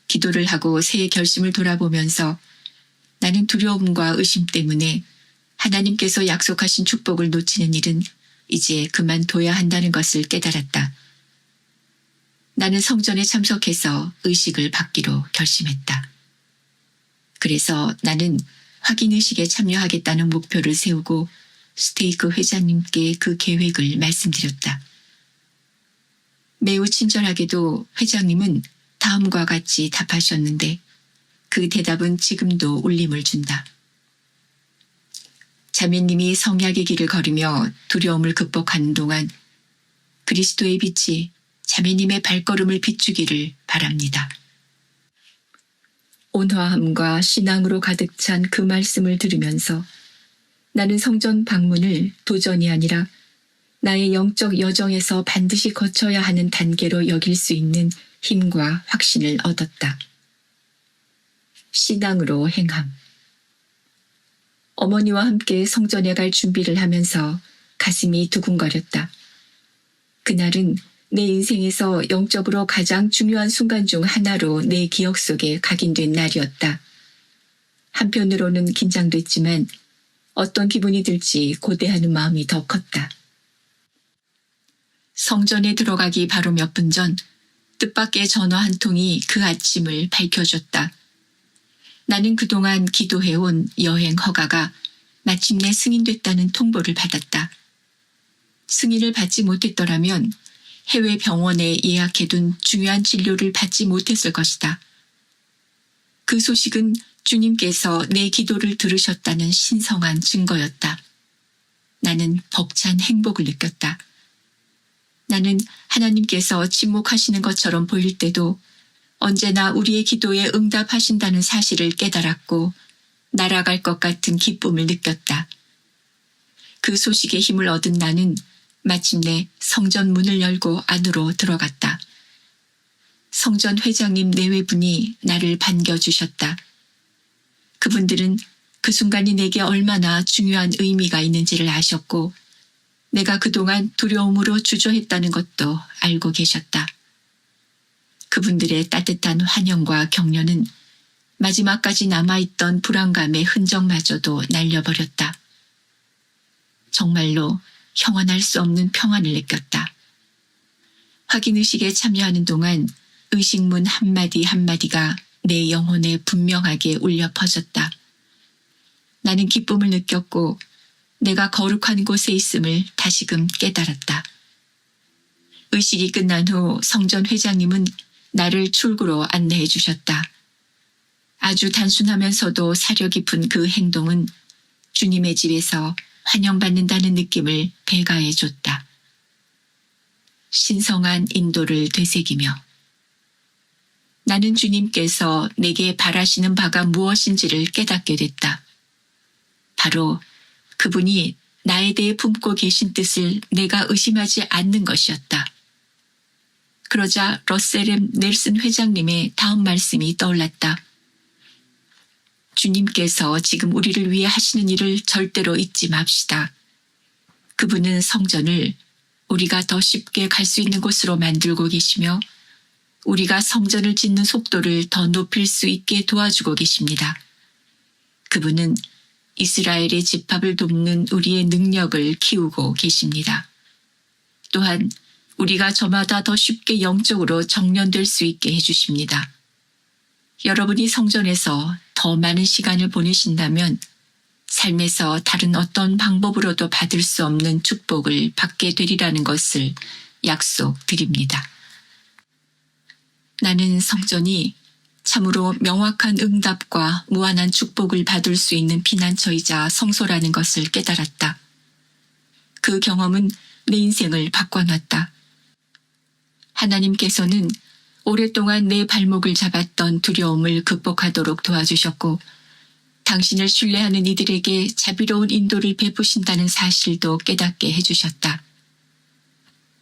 기도를 하고 새해 결심을 돌아보면서 나는 두려움과 의심 때문에 하나님께서 약속하신 축복을 놓치는 일은 이제 그만둬야 한다는 것을 깨달았다. 나는 성전에 참석해서 의식을 받기로 결심했다. 그래서 나는 확인의식에 참여하겠다는 목표를 세우고 스테이크 회장님께 그 계획을 말씀드렸다. 매우 친절하게도 회장님은 다음과 같이 답하셨는데 그 대답은 지금도 울림을 준다. 자매님이 성약의 길을 걸으며 두려움을 극복하는 동안 그리스도의 빛이 자매님의 발걸음을 비추기를 바랍니다. 온화함과 신앙으로 가득 찬 그 말씀을 들으면서 나는 성전 방문을 도전이 아니라 나의 영적 여정에서 반드시 거쳐야 하는 단계로 여길 수 있는 힘과 확신을 얻었다. 신앙으로 행함. 어머니와 함께 성전에 갈 준비를 하면서 가슴이 두근거렸다. 그날은 내 인생에서 영적으로 가장 중요한 순간 중 하나로 내 기억 속에 각인된 날이었다. 한편으로는 긴장됐지만 어떤 기분이 들지 고대하는 마음이 더 컸다. 성전에 들어가기 바로 몇 분 전 뜻밖의 전화 한 통이 그 아침을 밝혀줬다. 나는 그동안 기도해온 여행 허가가 마침내 승인됐다는 통보를 받았다. 승인을 받지 못했더라면 해외 병원에 예약해둔 중요한 진료를 받지 못했을 것이다. 그 소식은 주님께서 내 기도를 들으셨다는 신성한 증거였다. 나는 벅찬 행복을 느꼈다. 나는 하나님께서 침묵하시는 것처럼 보일 때도 언제나 우리의 기도에 응답하신다는 사실을 깨달았고 날아갈 것 같은 기쁨을 느꼈다. 그 소식에 힘을 얻은 나는 마침내 성전 문을 열고 안으로 들어갔다. 성전 회장님 내외분이 나를 반겨주셨다. 그분들은 그 순간이 내게 얼마나 중요한 의미가 있는지를 아셨고 내가 그동안 두려움으로 주저했다는 것도 알고 계셨다. 그분들의 따뜻한 환영과 격려는 마지막까지 남아있던 불안감의 흔적마저도 날려버렸다. 정말로 형언할 수 없는 평안을 느꼈다. 확인의식에 참여하는 동안 의식문 한마디 한마디가 내 영혼에 분명하게 울려 퍼졌다. 나는 기쁨을 느꼈고 내가 거룩한 곳에 있음을 다시금 깨달았다. 의식이 끝난 후 성전 회장님은 나를 출구로 안내해 주셨다. 아주 단순하면서도 사려 깊은 그 행동은 주님의 집에서 환영받는다는 느낌을 배가해 줬다. 신성한 인도를 되새기며 나는 주님께서 내게 바라시는 바가 무엇인지를 깨닫게 됐다. 바로 그분이 나에 대해 품고 계신 뜻을 내가 의심하지 않는 것이었다. 그러자 러셀 M. 넬슨 회장님의 다음 말씀이 떠올랐다. 주님께서 지금 우리를 위해 하시는 일을 절대로 잊지 맙시다. 그분은 성전을 우리가 더 쉽게 갈 수 있는 곳으로 만들고 계시며 우리가 성전을 짓는 속도를 더 높일 수 있게 도와주고 계십니다. 그분은 이스라엘의 집합을 돕는 우리의 능력을 키우고 계십니다. 또한 우리가 저마다 더 쉽게 영적으로 정련될 수 있게 해주십니다. 여러분이 성전에서 더 많은 시간을 보내신다면 삶에서 다른 어떤 방법으로도 받을 수 없는 축복을 받게 되리라는 것을 약속드립니다. 나는 성전이 참으로 명확한 응답과 무한한 축복을 받을 수 있는 피난처이자 성소라는 것을 깨달았다. 그 경험은 내 인생을 바꿔놨다. 하나님께서는 오랫동안 내 발목을 잡았던 두려움을 극복하도록 도와주셨고 당신을 신뢰하는 이들에게 자비로운 인도를 베푸신다는 사실도 깨닫게 해주셨다.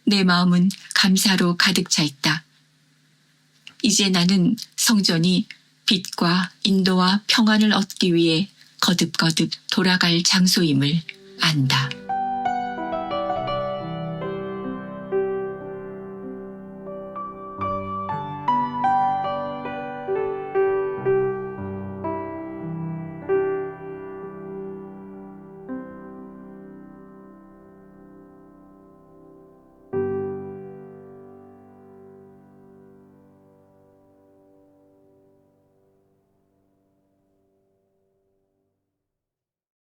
내 마음은 감사로 가득 차 있다. 이제 나는 성전이 빛과 인도와 평안을 얻기 위해 거듭거듭 돌아갈 장소임을 안다.